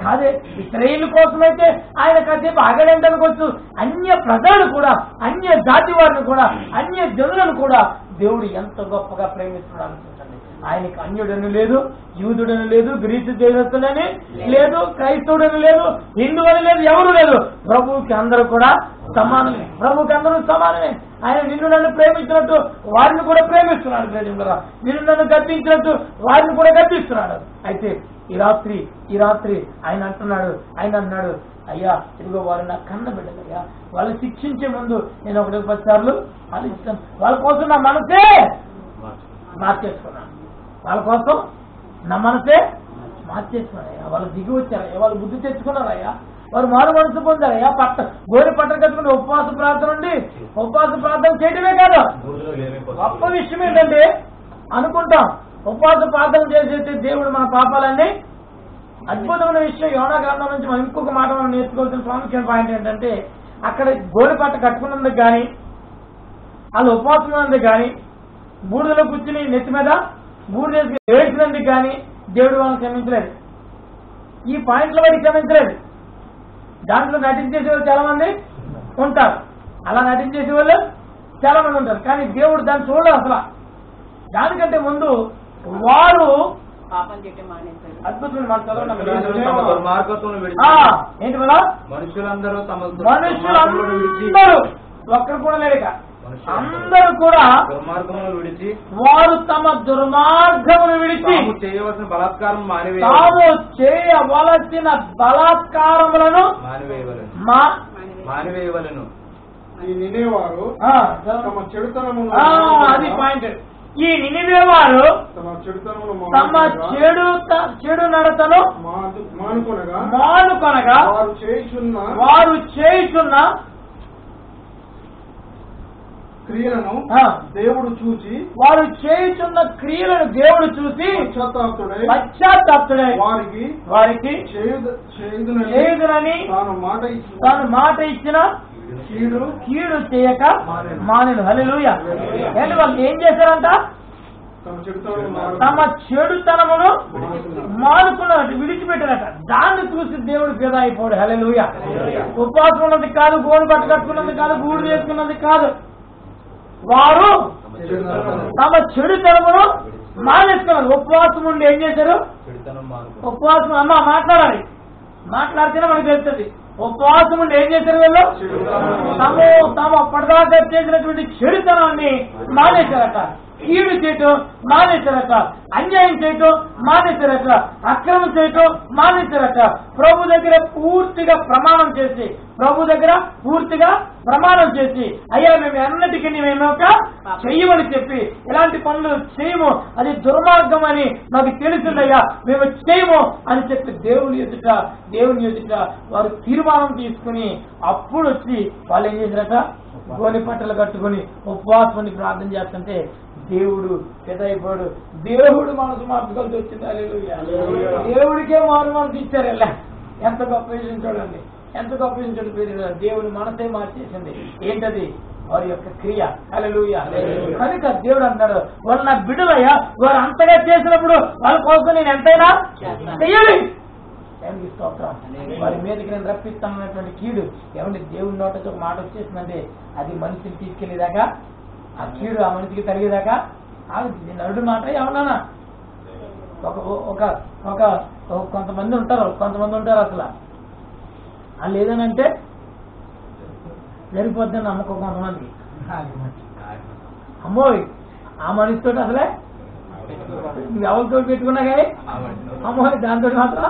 కాదే. ఇశ్రాయేలు కోసమైతే ఆయన కాసేపు ఆగలేంటనుకోవచ్చు. అన్య ప్రజలను కూడా, అన్య జాతి వారిని కూడా, అన్య జనులను కూడా దేవుడు ఎంత గొప్పగా ప్రేమిస్తున్నాడు అనిపించండి. ఆయనకి అన్యుడని లేదు, యూదుడని లేదు, గ్రీసు దేశస్తులని లేదు, క్రైస్తవుడని లేదు, హిందూ అని లేదు, ఎవరు లేదు. ప్రభువుకి అందరూ కూడా సమానమే. ప్రభువుకి అందరూ సమానమే. ఆయన నిన్ను నన్ను ప్రేమించినట్టు వారిని కూడా ప్రేమిస్తున్నాడు. ప్రేమించరా, నిన్ను నన్ను గర్తించినట్టు వారిని కూడా గర్తిస్తున్నాడు. అయితే ఈ రాత్రి ఆయన అన్నాడు అయ్యా ఇదిగో వారు నా కన్న బిడ్డలయ్యా. వాళ్ళు శిక్షించే ముందు నేను 1-10 సార్లు ఆలోచిస్తాను. వాళ్ళ కోసం నా మనసే మార్చేసుకున్నాను. వాళ్ళు దిగి వచ్చారయ్యా, వాళ్ళు బుద్ధి తెచ్చుకున్నారయ్యా, వారు మారు మనసు పొందారయ్యా. గోరి పట్టణ కట్టుకుని ఉపవాస ప్రార్థన చేయడమే కాదు. గొప్ప విషయం ఏంటంటే అనుకుంటాం ఉపవాస ప్రార్థన చేసేసి దేవుడు మన పాపాలన్నీ. అద్భుతమైన విషయం యోనా గ్రంథం నుంచి మనం ఇంకొక మాట మనం నేర్చుకోవాల్సిన ప్రాముఖ్యమైన పాయింట్ ఏంటంటే అక్కడ గోరి పట్ట కట్టుకున్నందుకు కానీ, వాళ్ళు ఉపవాసం ఉన్నందుకు కానీ, బూడిదలో కూర్చుని నెత్తి మీద బూడిద ఏడ్చినందుకు కానీ దేవుడు వాళ్ళని క్షమించలేదు. ఈ పాయింట్ల వారికి క్షమించలేదు. దాంట్లో నటించేసే వాళ్ళు చాలా మంది ఉంటారు, అలా నటించేసే వాళ్ళు చాలా మంది ఉంటారు. కానీ దేవుడు దాన్ని చూడలేదు అసలు. దానికంటే ముందు వారు అద్భుతమైన మాట చదవండి. ఏంటి కదా? మనుషులందరూ ఒక్కరు కూడా లేక అందరూ కూడా వారు తమ దుర్మార్గమును విడిచి చేయవలసిన బలాత్కారం తాము చేయవలసిన బలాత్కారములను మానివేయవలెను. ఈ నినేవారు తమ చెడుతనమును, అది పాయింట్. ఈ నినివే వారు తమ చెడు నడతను మానుకొనగా వారు చేయుచున్న క్రియలను దేవుడు చూసి, వారు చేయుచున్న క్రియలను దేవుడు చూసి పశ్చాత్తాపుడై వారికి చేయుదునని తాను మాట ఇచ్చిన కీడు చేయక మానెను. హల్లెలూయా. ఏంటి వాళ్ళు ఏం చేశారంట? తమ చెడుతనమును మానుకున్నట్టు విడిచిపెట్టారట. దాన్ని చూసి దేవుడు ఫిదా అయిపోయాడు. హల్లెలూయా. ఉపవాసం ఉన్నది కాదు, గోడు పట్టు కట్టుకున్నది కాదు, గూడు చేసుకున్నది కాదు. వారు తమ చెడుతనమును మానేసుకున్నారు. ఉపవాసం ఉండి ఏం చేశారు? ఉపవాసం మాట్లాడితేనే మనకు తెలుస్తుంది. ఉపవాసం ఉండి ఏం చేశారు? వీళ్ళు తాము అప్పటిదాకా చేసినటువంటి చెడుతనాన్ని మానేశారట. కీడు చేయటం మానేశారట. అన్యాయం చేయటం మానేశారట. అక్రమం చేయటం మానేశారట. ప్రభు దగ్గర పూర్తిగా ప్రమాణం చేసి అయ్యా మేము ఎన్నటికీ మేమొక చెయ్యమని చెప్పి ఇలాంటి పనులు చేయము, అది దుర్మార్గం అని మాకు తెలిసిందయ్యా, మేము చేయము అని చెప్పి దేవుని ఎదుట వారు తీర్మానం తీసుకుని అప్పుడు వచ్చి వాళ్ళు ఏం చేశారట? గోని పట్టలు కట్టుకుని ఉపవాసం ప్రార్థన చేస్తుంటే దేవుడు పెద్దయిపోయాడు. దేవుడు మనసు మార్చుకోవాల్సి వచ్చింది. దేవుడికే మారు మనసు ఇచ్చారు. ఎంత గొప్ప విషయం చూడండి, ఎంత గొప్ప విషయం చూడండి. దేవుడు మనసే మార్చేసింది. ఏంటది? వారి యొక్క క్రియ. హల్లెలూయా. కనుక దేవుడు అంటాడు వాళ్ళు నా బిడ్డలయ్యా, వారు అంతగా చేసినప్పుడు వాళ్ళ కోసం నేను ఎంతైనా చెయ్యాలి. దేవునికి స్తోత్రం. వారి మీదకి నేను రప్పిస్తానన్నటువంటి కీడు ఏమంటే దేవుడి నోటతో ఒక మాట వచ్చేసిందంటే అది మనిషిని తీసుకెళ్లేదాకా ఆ కీడు ఆ మనిషికి తరిగేదాకా నరుడు మాట ఏమన్నా ఒక ఒక కొంతమంది ఉంటారు అసలు వాళ్ళు ఏదనంటే జరిగిపోద్దని నమ్మకం కొంతమంది. అమ్మోయ్ ఆ మనిషితో అసలే నువ్వు ఎవరితో పెట్టుకున్నా కానీ అమ్మోయ్ దాంతో మాత్రం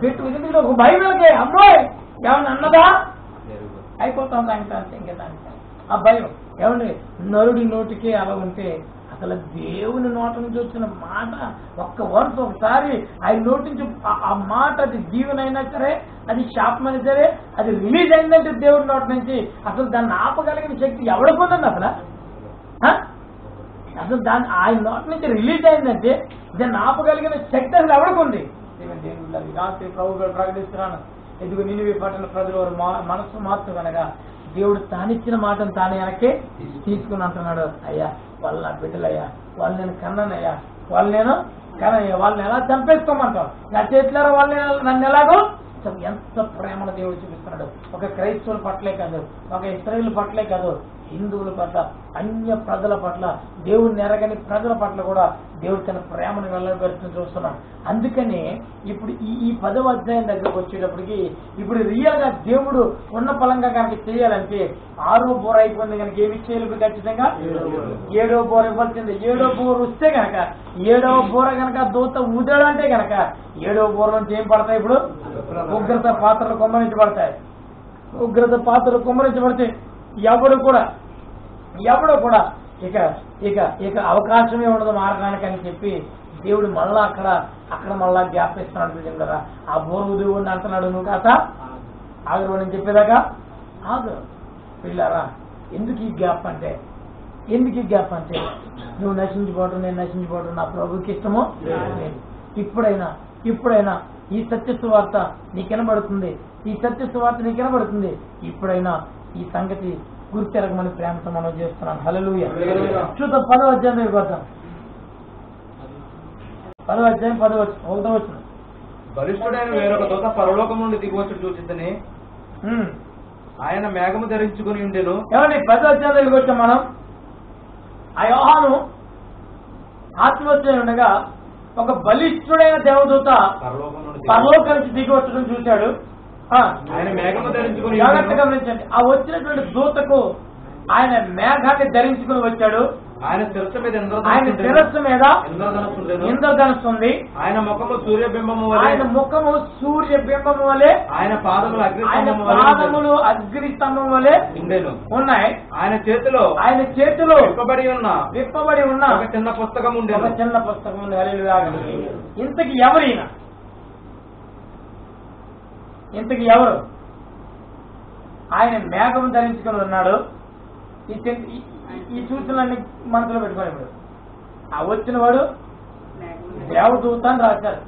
పెట్టుకుంటే ఒక భయమే. అమ్మోయ్ ఏమన్నా అన్నదా అయిపోతాం దానికి ఇంకా దానికి ఆ భయం. ఏమండి నరుడి నోటికి అలా ఉంటే అసలు దేవుని నోట నుంచి వచ్చిన మాట ఒకసారి ఆయన నోటి నుంచి ఆ మాట అది దీవెనైనా సరే అది శాపమైనా సరే అది రిలీజ్ అయిందంటే దేవుడి నోటి నుంచి అసలు దాన్ని ఆపగలిగిన శక్తి ఎవరికొందండి అసలు దాన్ని ఆయన నోటి నుంచి రిలీజ్ అయిందంటే దాన్ని ఆపగలిగిన శక్తి అసలు ఎవరికొంది? రాత్రి ప్రభు ప్రకటిస్తున్నాను, ఎదుగు నినివే పట్టణ ప్రజలు వారు మనస్సు మార్చు కనుక దేవుడు తానిచ్చిన మాటను తాను వెనక్కి తీసుకుని అంటున్నాడు. అయ్యా వాళ్ళు నా బిడ్డలయ్యా, వాళ్ళు నేను కన్నానయ్యా, వాళ్ళని ఎలా చంపేసుకోమంటావు నా చేతిలో వాళ్ళని నన్ను ఎలాగో ఎంత ప్రేమను దేవుడు చూపిస్తున్నాడు. ఒక క్రైస్తవుల పట్లే కాదు, ఒక ఇశ్రాయేలు పట్లే కాదు, హిందువుల పట్ల అన్య ప్రజల పట్ల దేవుడిని ఎరగని ప్రజల పట్ల కూడా దేవుడు తన ప్రేమను వెళ్ళబెడుతూ చూస్తున్నాం. అందుకని ఇప్పుడు ఈ 10వ అధ్యాయం దగ్గరకు వచ్చేటప్పటికి ఇప్పుడు రియల్ గా దేవుడు ఉన్న ఫలంగా కనుక చేయాలంటే 6వ బోర అయిపోయింది కనుక ఏమి చేయాలి? ఇప్పుడు ఖచ్చితంగా 7వ బోర ఇవ్వాల్సింది. 7వ బోర వస్తే కనుక 7వ బోర కనుక దూత ఊదాడంటే కనుక 7వ బోర నుంచి ఏం పడతాయి? ఇప్పుడు ఉగ్రత పాత్రలు కుమ్మరించబడతాయి. ఉగ్రత పాత్రలు కుమ్మరించబడితే ఎవడు కూడా ఇక అవకాశమే ఉండదు మారడానికి అని చెప్పి దేవుడు మళ్ళా అక్కడ మళ్ళా గ్యాప్ ఇస్తున్నాడు కదా. ఆ బోరు దేవుడిని అంటున్నాడు, నువ్వు కాక ఆగరు అని చెప్పేదాకా ఆగు పిల్లారా. ఎందుకు ఈ గ్యాప్ అంటే నువ్వు నశించిపోవడం నేను నశించిపోవడం నా ప్రభుకి ఇష్టమో లేదు. ఇప్పుడైనా ఈ సత్యస్వార్త నీకు వినబడుతుంది, ఇప్పుడైనా ఈ సంగతి గుర్తెరగమని ప్రేమతో మనం చేస్తున్నాను. హల్లెలూయా. చూద్దాం 10వ అధ్యాయం దగ్గరికి వద్దాం. 10వ అధ్యాయం 1వ వచనం. బలిష్ఠుడైన వేరొక దూత పరలోకం నుండి దిగివచ్చు చూచితని ఆయన మేఘము ధరించుకుని ఉండెను. ఏమండి 10వ అధ్యాయం దగ్గరికి వచ్చాం మనం. ఆ యోహాను ఆత్మహత్య ఉండగా ఒక బలిష్ఠుడైన దేవదూత పరలోకం నుంచి దిగి వచ్చడం చూశాడు. ఆయన మేఘము ధరించుకుని జాగ్రత్తగా గమనించండి. ఆ వచ్చినటువంటి దూతకు ఆయన మేఘాన్ని ధరించుకుని వచ్చాడు. ఆయన శిరస్సు మీద ఇంద్రధనుస్సు ఉంది. ఆయన ముఖము సూర్యబింబము వలె ఆయన పాదములు అగ్నిస్తంభం వలె ఉన్నాయి. ఆయన చేతిలో విప్పబడి ఉన్న ఒక చిన్న పుస్తకం ఉంది. హల్లెలూయా. ఇంతకి ఎవరు? ఆయన మేఘం ధరించుకుని ఉన్నాడు. ఈ సూచనలన్నీ మనసులో పెట్టుకోవాలి. ఇప్పుడు ఆ వచ్చిన వాడు దేవదూత అని రాశారు.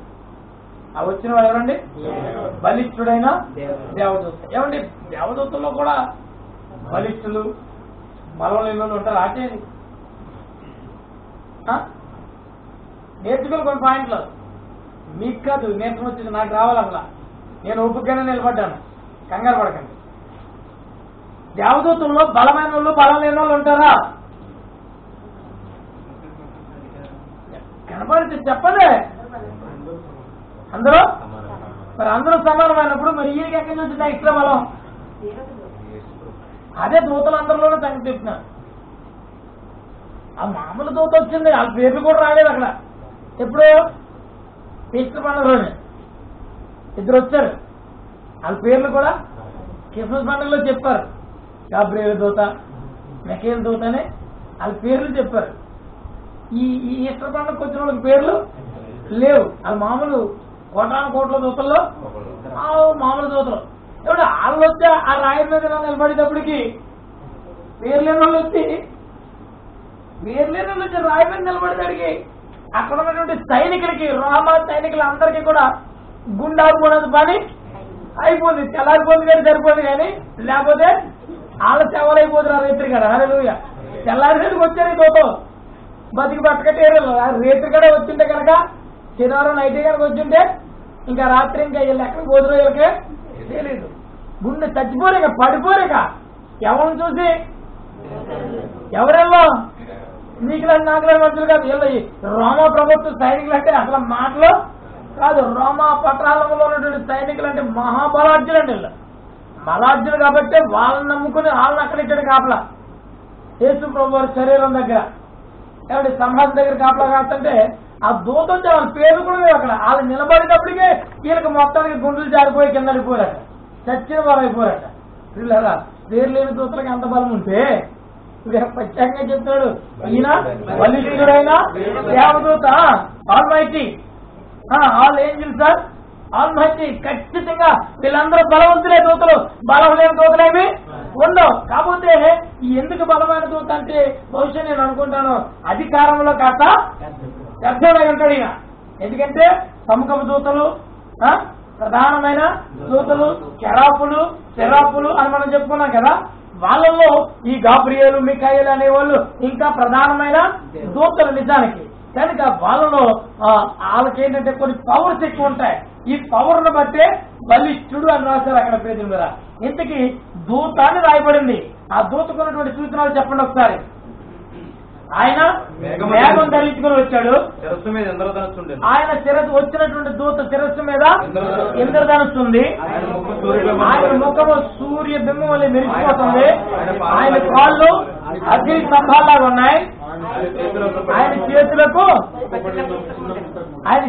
ఆ వచ్చిన వాడు ఎవరండి? బలిష్ఠుడైన దేవదూత. ఏమండి దేవదూతల్లో కూడా బలిష్ఠులు బలవలీలు ఉంటారు. ఆచేది నేర్చుకోవాలి కొన్ని పాయింట్లు. మీకు కాదు నేర్చుకుని వచ్చింది, నాకు రావాలి. అసలు నేను ఒప్పుగానే నిలబడ్డాను, కంగారు పడకండి. దేవదూతుల్లో బలమైన వాళ్ళు బలం లేని వాళ్ళు ఉంటారా? కనపడితే చెప్పలే అందరూ. మరి అందరూ సమానమైనప్పుడు మరి ఈయనకి ఎక్కడి నుంచి వచ్చింది ఎక్స్ట్రా బలం? అదే దూతలు అందరిలోనే సంగతి చెప్తున్నారు. ఆ మామూలు దూత వచ్చింది, వాళ్ళ పేర్లు కూడా రాలేదు అక్కడ. ఎప్పుడు ఈస్టర్ పండుగలోనే 2 వచ్చారు. వాళ్ళ పేర్లు కూడా క్రిస్మస్ పండుగలో చెప్పారు. గాబ్రియల్ దూత, మెకేల్ దూత అని వాళ్ళ పేర్లు చెప్పారు. ఈ ఈస్టర్ పండుగకు వచ్చిన వాళ్ళకి పేర్లు లేవు. వాళ్ళు మామూలు కోట్ల దూతల్లో మామూలు దూతలు. ఇప్పుడు వాళ్ళు వచ్చి ఆ రాయి మీద నిలబడేటప్పటికి పేర్లేని వాళ్ళు వచ్చి రాయి మీద నిలబడేదానికి అక్కడ ఉన్నటువంటి సైనికులకి, రోమా సైనికులందరికీ కూడా గుండాకుపోయినంత పని అయిపోయింది. తెల్లారిపోయింది కానీ సరిపోయింది, కానీ లేకపోతే వాళ్ళ సేవలు అయిపోతున్నారు రేత్రి కదా. హల్లెలూయా. తెల్లారిసేటికి వచ్చారు ఈ దూతం, బతికి బతకట్టేరు. రేత్రి కూడా వచ్చింటే కనుక శనివారం నైట్ కనుక వచ్చింటే ఇంకా రాత్రి ఇంకా వీళ్ళు ఎక్కడికి పోదురో వీళ్ళకే తెలియదు. గుండె చచ్చిపోరు, ఇక పడిపోరు. ఇక ఎవరిని చూసి ఎవరెల్లో నీకులాంటి నాకులాంటి మనుషులు కాదు. వీళ్ళు రోమా ప్రభుత్వ సైనికులు అంటే అసలు మాటలు కాదు. రోమా పట్టణంలో ఉన్నటువంటి సైనికులు అంటే మహాబలార్జులు అండి. వీళ్ళు బలార్జులు కాబట్టి వాళ్ళని నమ్ముకుని వాళ్ళని అక్కడ ఇచ్చాడు కాపలా. యేసు ప్రభు వారి శరీరం దగ్గర ఏమంటే సమాధి దగ్గర కాపలా కాస్తుంటే ఆ దూత వచ్చి వాళ్ళ పేరు కూడా లేవు అక్కడ. వాళ్ళు నిలబడినప్పటికే వీళ్ళకి మొత్తానికి గుండెలు జారిపోయి కింద పడిపోరట, చచ్చిన వారు అయిపోరట. వీళ్ళ పేరు లేని దూతలకు ఎంత బలం ఉంటే ప్రత్యేకంగా చెప్తాడు, ఈయన బలిష్ఠుడైన దేవదూత almighty, all angels are almighty. ఖచ్చితంగా వీళ్ళందరూ బలవంతులే దూతలు, బలం లేని దూతలేమి ఉండవు. కాకపోతే ఎందుకు బలమైన దూత అంటే బహుశా నేను అనుకుంటాను అధికారంలో కాక పెద్దోడై ఉంటాడు ఈయన. ఎందుకంటే సముఖపు దూతలు, ప్రధానమైన దూతలు, కెరాపులు, సెరాపులు అని మనం చెప్పుకున్నాం కదా. వాళ్ళల్లో ఈ గాబ్రియేలు, మిఖాయేలు అనేవాళ్ళు ఇంకా ప్రధానమైన దూతలు నిజానికి. కనుక వాళ్ళలో వాళ్ళకి ఏంటంటే కొన్ని పవర్స్ ఎక్కువ ఉంటాయి. ఈ పవర్ ను బట్టే బలిష్ఠుడు అని రాశారు అక్కడ పేజీ మీద. ఇంతకీ దూత అని రాయబడింది. ఆ దూతకున్నటువంటి సూచనలు చెప్పండి ఒకసారి. ఆయన మేఘం ధరించుకుని వచ్చాడు. ఆయన శిరస్సు వచ్చినటువంటి దూత శిరస్సు మీద ఇంద్రధనుస్సు ఉంది. ఆయన ముఖము సూర్య బింబం వల్ల మెరిసిపోతుంది. ఆయన కాళ్ళు అగ్ని స్తంభాల్లాగా ఉన్నాయి. ఆయన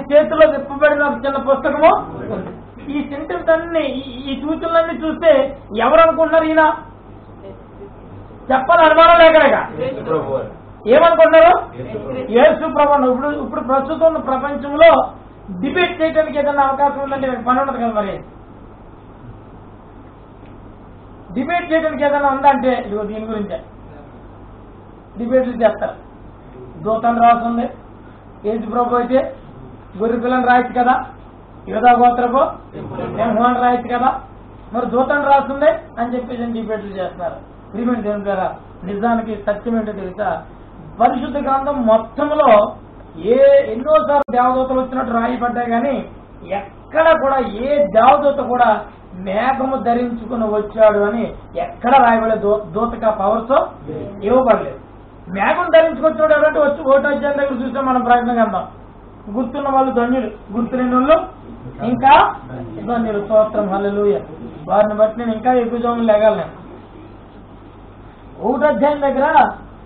చేతిలో విప్పబడిన ఒక చిన్న పుస్తకము. ఈ సెంటెన్స్ అన్ని, ఈ సూచనలన్నీ చూస్తే ఎవరు అనుకుంటున్నారు? ఈయన చెప్పాలి అనుమానం లేకలేక ఏమనుకుంటున్నారు? యేసు ప్రభువు. ఇప్పుడు ప్రస్తుతం ఉన్న ప్రపంచంలో డిబేట్ చేయడానికి ఏదైనా అవకాశం ఉందంటే పని ఉండదు కదా. మరి డిబేట్ చేయడానికి ఏదైనా ఉందంటే ఇదిగో దీని గురించే డిబేట్లు చేస్తారు. దూతను రాస్తుంది. యేసు ప్రభు అయితే గొర్రె పిల్లని రాయొచ్చు కదా, యోధా గోత్రపు సింహాన్ని రాయొచ్చు కదా, మరి దూతను రాస్తుంది అని చెప్పేసి డిబేట్లు చేస్తున్నారు. ప్రియమైన దేవుని ద్వారా నిజానికి సత్యం ఏంటో తెలుసా? పరిశుద్ధ గ్రంథం మొత్తంలో ఎన్నోసార్లు దేవదూతలు వచ్చినట్టు రాయబడ్డాయి, కానీ ఎక్కడ కూడా ఏ దేవదూత కూడా మేఘము ధరించుకుని వచ్చాడు అని ఎక్కడ రాయబడలేదు. దూతగా పవర్తో ఇవ్వబడలేదు. మేఘం ధరించుకొచ్చాడు ఎవరంటే వచ్చి ఓటు అధ్యాయం దగ్గర చూసాం మనం ప్రయత్నం చేద్దాం. గుర్తున్న వాళ్ళు ధన్యులు, గుర్తులేని వాళ్ళు ఇంకా ధన్యులు. స్తోత్రం, హల్లెలూయా. వారిని బట్టి నేను ఇంకా ఎక్కువ జోములు లేగాలి. నేను ఓటు అధ్యాయం దగ్గర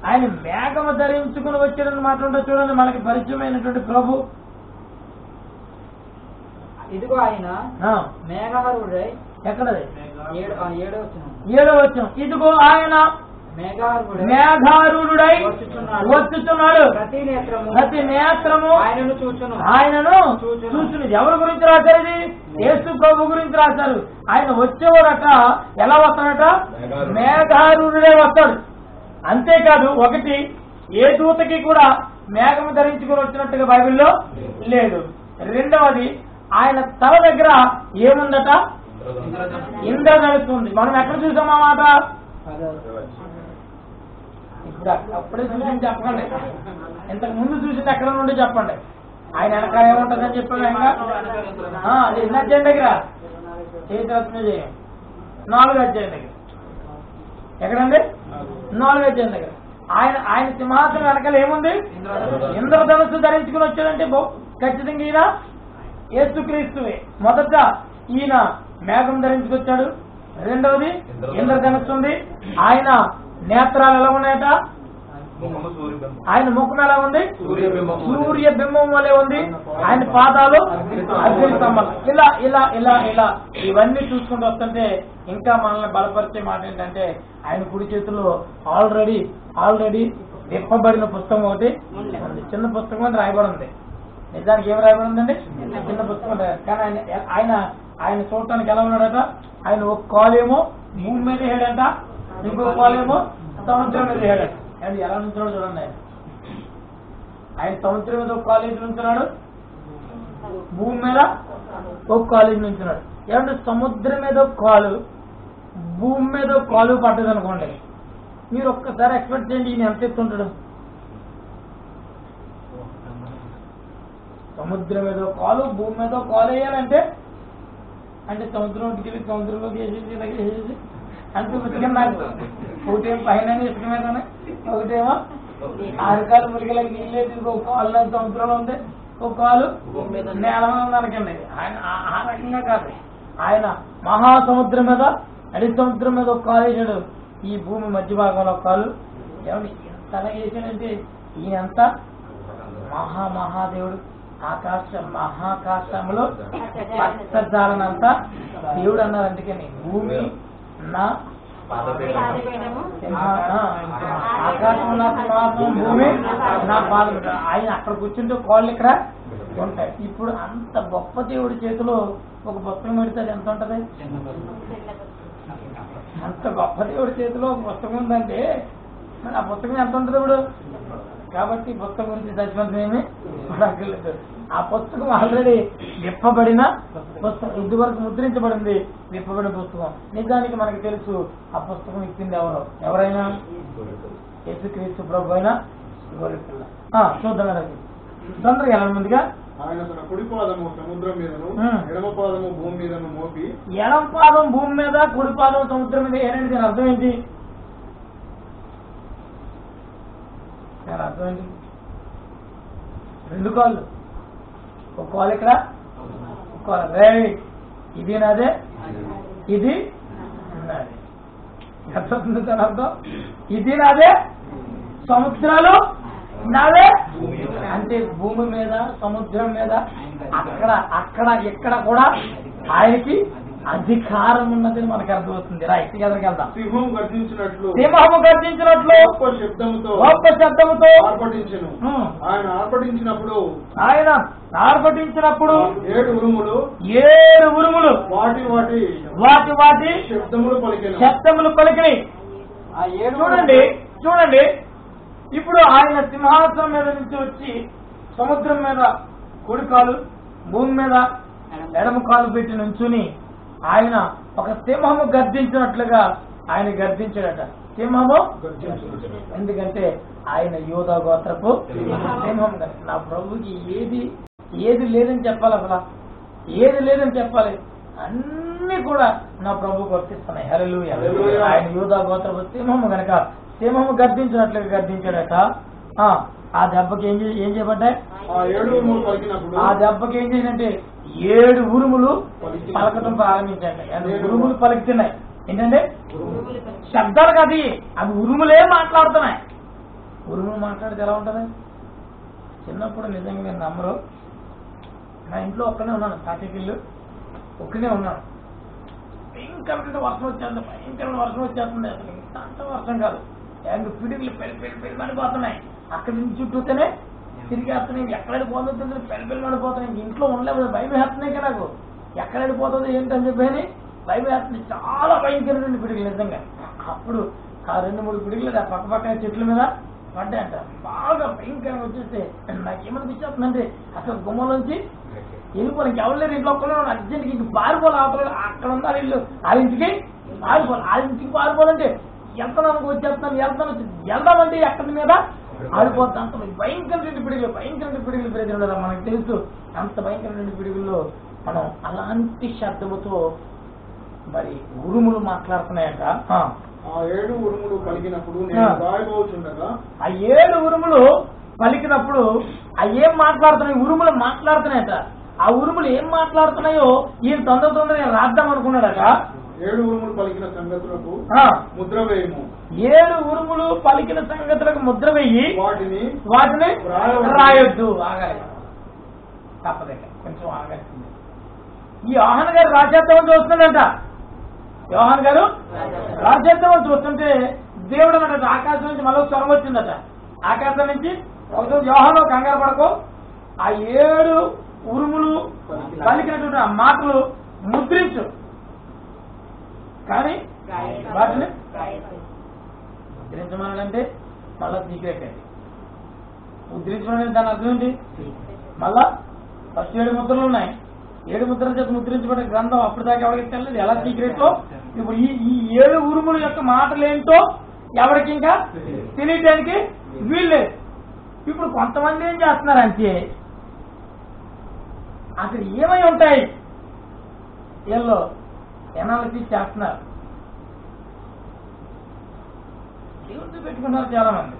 ఆయన మేఘము ధరించుకుని వచ్చాడని మాట్లాడుతూ చూడండి. మనకి పరిచయమైనటువంటి ప్రభు. ఇదిగో ఆయన మేఘారుడై, ఎక్కడది? 7వ వచనం. ఇదిగో ఆయన మేఘారుడై వచ్చుచున్నాడు, ప్రతి నేత్రము ఆయనను చూచును. ఎవరి గురించి రాశారు? ఇది యేసు ప్రభు గురించి రాశారు. ఆయన వచ్చేవాడట. ఎలా వస్తాడట? మేఘారుడై వస్తాడు. అంతేకాదు, ఒకటి ఏ దూతకి కూడా మేఘము ధరించుకుని వచ్చినట్టుగా బైబిల్లో లేదు. రెండవది, ఆయన తల దగ్గర ఏముందట? ఇంద్రధనుస్సు ఉంది. మనం ఎక్కడ చూసామా మాట? ఇప్పుడు అప్పుడే చూసింది చెప్పండి. ఇంతకు ముందు చూసింది ఎక్కడ నుండి చెప్పండి. ఆయన వెనకాల ఏముంటుందని చెప్పాడు. అది ఎన్ని అధ్యాయం దగ్గర? చేతి రచన చేయం 4వ అధ్యాయం దగ్గర. ఎక్కడండి? 4వ అధ్యాయం దగ్గర. ఆయన సింహాసనం వెనకాల ఏముంది? ఇంద్రధనుస్సు ధరించుకుని వచ్చాడంటే ఖచ్చితంగా ఈయన యేసుక్రీస్తువే. మొదట ఈయన మేఘం ధరించుకొచ్చాడు. రెండవది ఇంద్రధనుస్సు ఉంది. ఆయన నేత్రాలు ఎలా ఉన్నాయట? ఆయన ముఖం ఎలా ఉంది? సూర్య బింబం వలె ఉంది. ఆయన పాదాలు అగ్ని స్తంభం. ఇలా ఇలా ఇలా ఇలా ఇవన్నీ చూసుకుంటూ వస్తుంటే ఇంకా మనల్ని బలపరిచే మాట ఏంటంటే, ఆయన కుడి చేతిలో ఆల్రెడీ విప్పబడిన పుస్తకం ఒకటి ఉంది. చిన్న పుస్తకం అని రాయబడి ఉంది. నిజానికి ఏమి రాయబడి ఉందండి? చిన్న పుస్తకం. కానీ ఆయన చూడటానికి ఎలా ఉన్నాడట? ఆయన ఒక కాలేమో భూమి మీద వేయడంట, ఇంకో కాలేమో సముద్రం మీద వేయడంట. అది ఎలా నుంచున్నాడు చూడండి. ఆయన సముద్రం మీద ఒక కాలేజీ నుంచున్నాడు, భూమి మీద ఒక కాలేజీ నుంచున్నాడు. ఏమంటే సముద్రం మీద ఒక కాలు, భూమి మీద ఒక కాలు పడ్డది అనుకోండి. మీరు ఒక్కసారి ఎక్స్పెక్ట్ చేయండి ఈయన ఎంత ఎత్తుంటాడు. సముద్రం మీద కాలు భూమి మీద కాలు వేయాలంటే అంటే సముద్రంలోకి వెళ్ళి సముద్రంలోకి వేసేసి ఇలాగే వేసేసి అంటే ఉతికం నాకు ఒకటేమో పైన ఇసుక మీదనే ఒకటేమో అరకాలు మురికలకి నీళ్ళేసి ఒక కాలు సముద్రంలో ఉంది ఒక కాలు నేల మీద అనకండి ఆయన ఆ రకంగా కాదు ఆయన మహాసముద్రం మీద నడి సముద్రం మీద ఒక కాలు వేసాడు ఈ భూమి మధ్య భాగంలో ఒక కాలు ఏమంటే ఎంత అలాగే వేసాడంటే ఈయనంత మహాదేవుడు మహాకాశంలో పచ్చజాలనంతా దేవుడు అన్నారు అందుకని భూమి నా ఆకాశం నా సింహాసనం భూమి నా పాదం ఆయన అక్కడ కూర్చుంటే కాళ్ళు ఇక్కడ ఉంటాయి ఇప్పుడు అంత గొప్ప దేవుడి చేతిలో ఒక పుస్తకం పెడితే ఎంత ఉంటది అంత గొప్ప దేవుడి చేతిలో ఒక పుస్తకం ఉందంటే మరి ఆ పుస్తకం ఎంత ఉంటుంది ఇప్పుడు కాబట్టి పుస్తకం గురించి సచివంతమేమి పడక్కర్లేదు ఆ పుస్తకం ఆల్రెడీ విప్పబడిన పుస్తకం ఇదివరకు ముద్రించబడింది విప్పబడిన పుస్తకం నిజానికి మనకు తెలుసు ఆ పుస్తకం ఇచ్చింది ఎవరైనా యేసుక్రీస్తు ప్రభు అయినా గొర్రెపిల్ల చూద్దాం తొందరగా ఎలా ముందుగా ఆయన తన కుడి పాదము సముద్రం మీదను ఎడమ పాదము భూమి మీదను మోపి ఎడమ పాదం భూమి మీద కుడి పాదం సముద్రం మీద ఏంటంటే దీని అర్థం ఏంటి అర్థం ఏంటి రెండు కాళ్ళు ఒక కాలు ఇక్కడ ఒక కాలు ఇది నాదే ఇది నాదే అర్థం అర్థం ఇది నాదే సముద్రాలు నాదే అంటే భూమి మీద సముద్రం మీద అక్కడ ఇక్కడ కూడా ఆయనకి అధికారం ఉన్నదని మనకు అర్థమవుతుంది రైట్ ఎదురుకి వెళ్దాం సింహం గర్జించినట్లు గొప్ప శబ్దముతో ఆయన ఆర్భటించినప్పుడు 7 ఉరుములు వాటి శబ్దములు పలికినాయి చూడండి ఇప్పుడు ఆయన సింహాసనం మీద నుంచి వచ్చి సముద్రం మీద కుడి కాలు భూమి మీద ఎడమ కాలు పెట్టి నుంచుని ఆయన ఒక సింహము గర్జించినట్లుగా ఆయన గర్జించాడట సింహము ఎందుకంటే ఆయన యూదా గోత్రపు సింహం నా ప్రభుకి ఏది లేదని చెప్పాలి అసలు ఏది లేదని చెప్పాలి అన్ని కూడా నా ప్రభుకి వర్తిస్తున్నాయి హల్లెలూయా ఆయన యూదా గోత్రపు సింహము గనక సింహము గర్జించినట్లుగా గర్జించాడట ఆ దెబ్బకి ఏం చేయబడ్డాయి ఆ దెబ్బకి ఏం చేసిందంటే 7 ఉరుములు పలకటం ప్రారంభించండి ఉరుములు పలుకుతున్నాయి ఏంటంటే శబ్దాలు కాదు అవి ఉరుములే మాట్లాడుతున్నాయి ఉరుములు మాట్లాడితే ఎలా ఉంటుంది చిన్నప్పుడు నిజంగా నేను నమ్మరు నా ఇంట్లో ఒక్కనే ఉన్నాను తాటికిల్లు ఒక్కనే ఉన్నాను భయంకరమైన వర్షం వచ్చేస్తుంది భయంకరమైన వర్షం వచ్చేస్తుంది అసలు ఇంత అంత వర్షం కాదు పిడుగులు పెళ్ళి మడిపోతున్నాయి అక్కడి నుంచి చుట్టూతోనే తిరిగి వస్తున్నాయి ఎక్కడ వెళ్ళిపోతుంది పెళ్ళి మడిపోతున్నాయి ఇంట్లో ఉండలేదు భయం వేస్తున్నాయి కదా నాకు ఎక్కడ వెళ్ళిపోతుంది ఏంటని చెప్పని భయం వేస్తుంది చాలా భయంకరమైన పిడుగులు నిజంగా అప్పుడు ఆ 2-3 పిడుగులు పక్క పక్కన చెట్ల మీద పడ్డాయంట బాగా భయంకరంగా వచ్చేస్తే నాకేమనిపించేస్తుందంటే అసలు గుమ్మలోంచి వెళ్ళిపోవాలి ఎవరు లేరు ఇంట్లో ఒక్కడే అర్జెంట్కి ఇంక పారిపోవాలి అవతల అక్కడ ఉన్నారు ఇల్లు ఆ ఇంటికి పారిపోవాలంటే వెళ్తాను వచ్చేస్తాను వెళ్దామంటే ఎక్కడి మీద ఆడిపోతుంది అంత భయంకరమైన పిడుగులు ప్రజలు మనకు తెలుసు అంత భయంకరమైన పిడుగుల్లో మనం అలాంటి శబ్దముతో మరి ఉరుములు మాట్లాడుతున్నాయట ఆ 7 ఉరుములు పలికినప్పుడు నేను రాయబోచుండగా ఆ 7 ఉరుములు పలికినప్పుడు ఏం మాట్లాడుతున్నాయి ఉరుములు మాట్లాడుతున్నాయట ఆ ఉరుములు ఏం మాట్లాడుతున్నాయో ఈయన తొందరగా రాద్దాం అనుకున్నాడట 7 ఉరుములు పలికిన సంగతులకు ముద్ర వేయము 7 ఉరుములు పలికిన సంగతులకు ముద్ర వేయి వాటిని రాయొద్దు ఆగాలి తప్పదే కొంచెం ఆగాల్సింది ఈ యోహాను గారు రాజేద్దామని చూస్తుందంట యోహాను గారు రాజేద్దామని చూస్తుంటే దేవుడు అన్నట్టు ఆకాశం నుంచి మళ్ళీ స్వరం వచ్చిందట ఆకాశం నుంచి ఒకరోజు యోహాను కంగారు పడకు ఆ 7 ఉరుములు పలికినటువంటి ఆ మాటలు ముద్రించు కానీ వాటిని ముద్రించమనంటే మళ్ళా సీక్రెట్ అండి ముద్రించమని దాని అర్థం ఏంటి మళ్ళా ఫస్ట్ 7 ముద్రలు ఉన్నాయి 7 ముద్రల చేత ముద్రించబడే గ్రంథం అప్పటిదాకా ఎవరికి తెలియదు ఎలా సీక్రెట్ ఇప్పుడు ఈ 7 ఉరుముల యొక్క మాటలు ఏంటో ఎవరికి ఇంకా తెలియడానికి వీల్లేదు ఇప్పుడు కొంతమంది ఏం చేస్తున్నారంటే అసలు ఏమై ఉంటాయి వీళ్ళు ఎనాలిసిస్ చేస్తున్నారు. దేవుడితో పెట్టుకున్నారు చాలా మంది.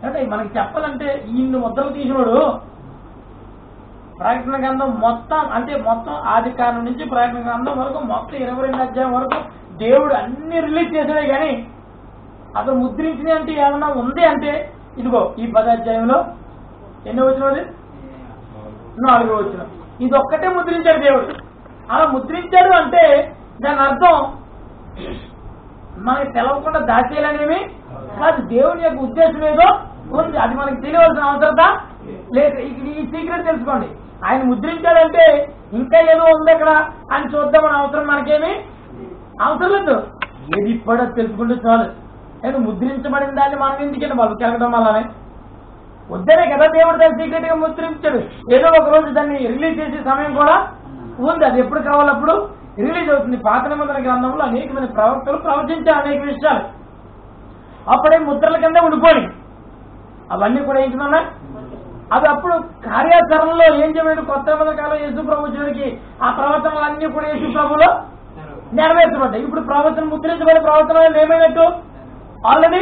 అంటే మనకి చెప్పాలంటే ఈయన ముద్రలు తీసినోడు ప్రకటన గ్రంథం మొత్తం అంటే మొత్తం ఆది కాలం నుంచి ప్రకటన గ్రంథం వరకు మొత్తం 22 అధ్యాయం వరకు దేవుడు అన్ని రిలీజ్ చేసాడే కానీ అసలు ముద్రించింది అంటే ఏమన్నా ఉంది అంటే ఇదిగో ఈ 10 అధ్యాయంలో ఎన్నో వచ్చినది 4వ వచ్చిన ఇది ఒక్కటే ముద్రించాడు దేవుడు. అలా ముద్రించాడు అంటే దాని అర్థం మనకి తెలవకుండా దాచేయాలనేవి కాదు. దేవుని యొక్క ఉద్దేశం ఏదో ఉంది, అది మనకి తెలియవలసిన అవసరత లేదు. ఈ సీక్రెట్ తెలుసుకోండి. ఆయన ముద్రించాడంటే ఇంకా ఏదో ఉంది అక్కడ అని చూద్దామని అవసరం మనకేమి అవసరం లేదు. ఏది ఇప్పుడో తెలుసుకుంటే చాలు. నేను ముద్రించబడిన దాన్ని మనం ఎందుకంటే వాళ్ళు కెలగడం వల్లనే వద్దనే కదా దేవుడు దాన్ని సీక్రెట్ గా ముద్రించాడు. ఏదో ఒక రోజు దాన్ని రిలీజ్ చేసే సమయం కూడా ఉంది. అది ఎప్పుడు కావాలప్పుడు రిలీజ్ అవుతుంది. పాత నిబంధన గ్రంథంలో అనేకమైన ప్రవక్తలు ప్రవచించారు అనేక విషయాలు. అప్పుడే ముద్రల కింద ఉండిపోయి అవన్నీ కూడా ఏంటన్నా అది అప్పుడు కార్యాచరణలో ఏం చేయలేదు. కొత్త నిబంధన కాలం యేసు ప్రభు చూడికి ఆ ప్రవచనాలన్నీ కూడా యేసు ప్రభులో నెరవేర్చబడ్డాయి. ఇప్పుడు ప్రవచన ముద్రించబడే ప్రవచనాలు ఏమైనట్టు ఆల్రెడీ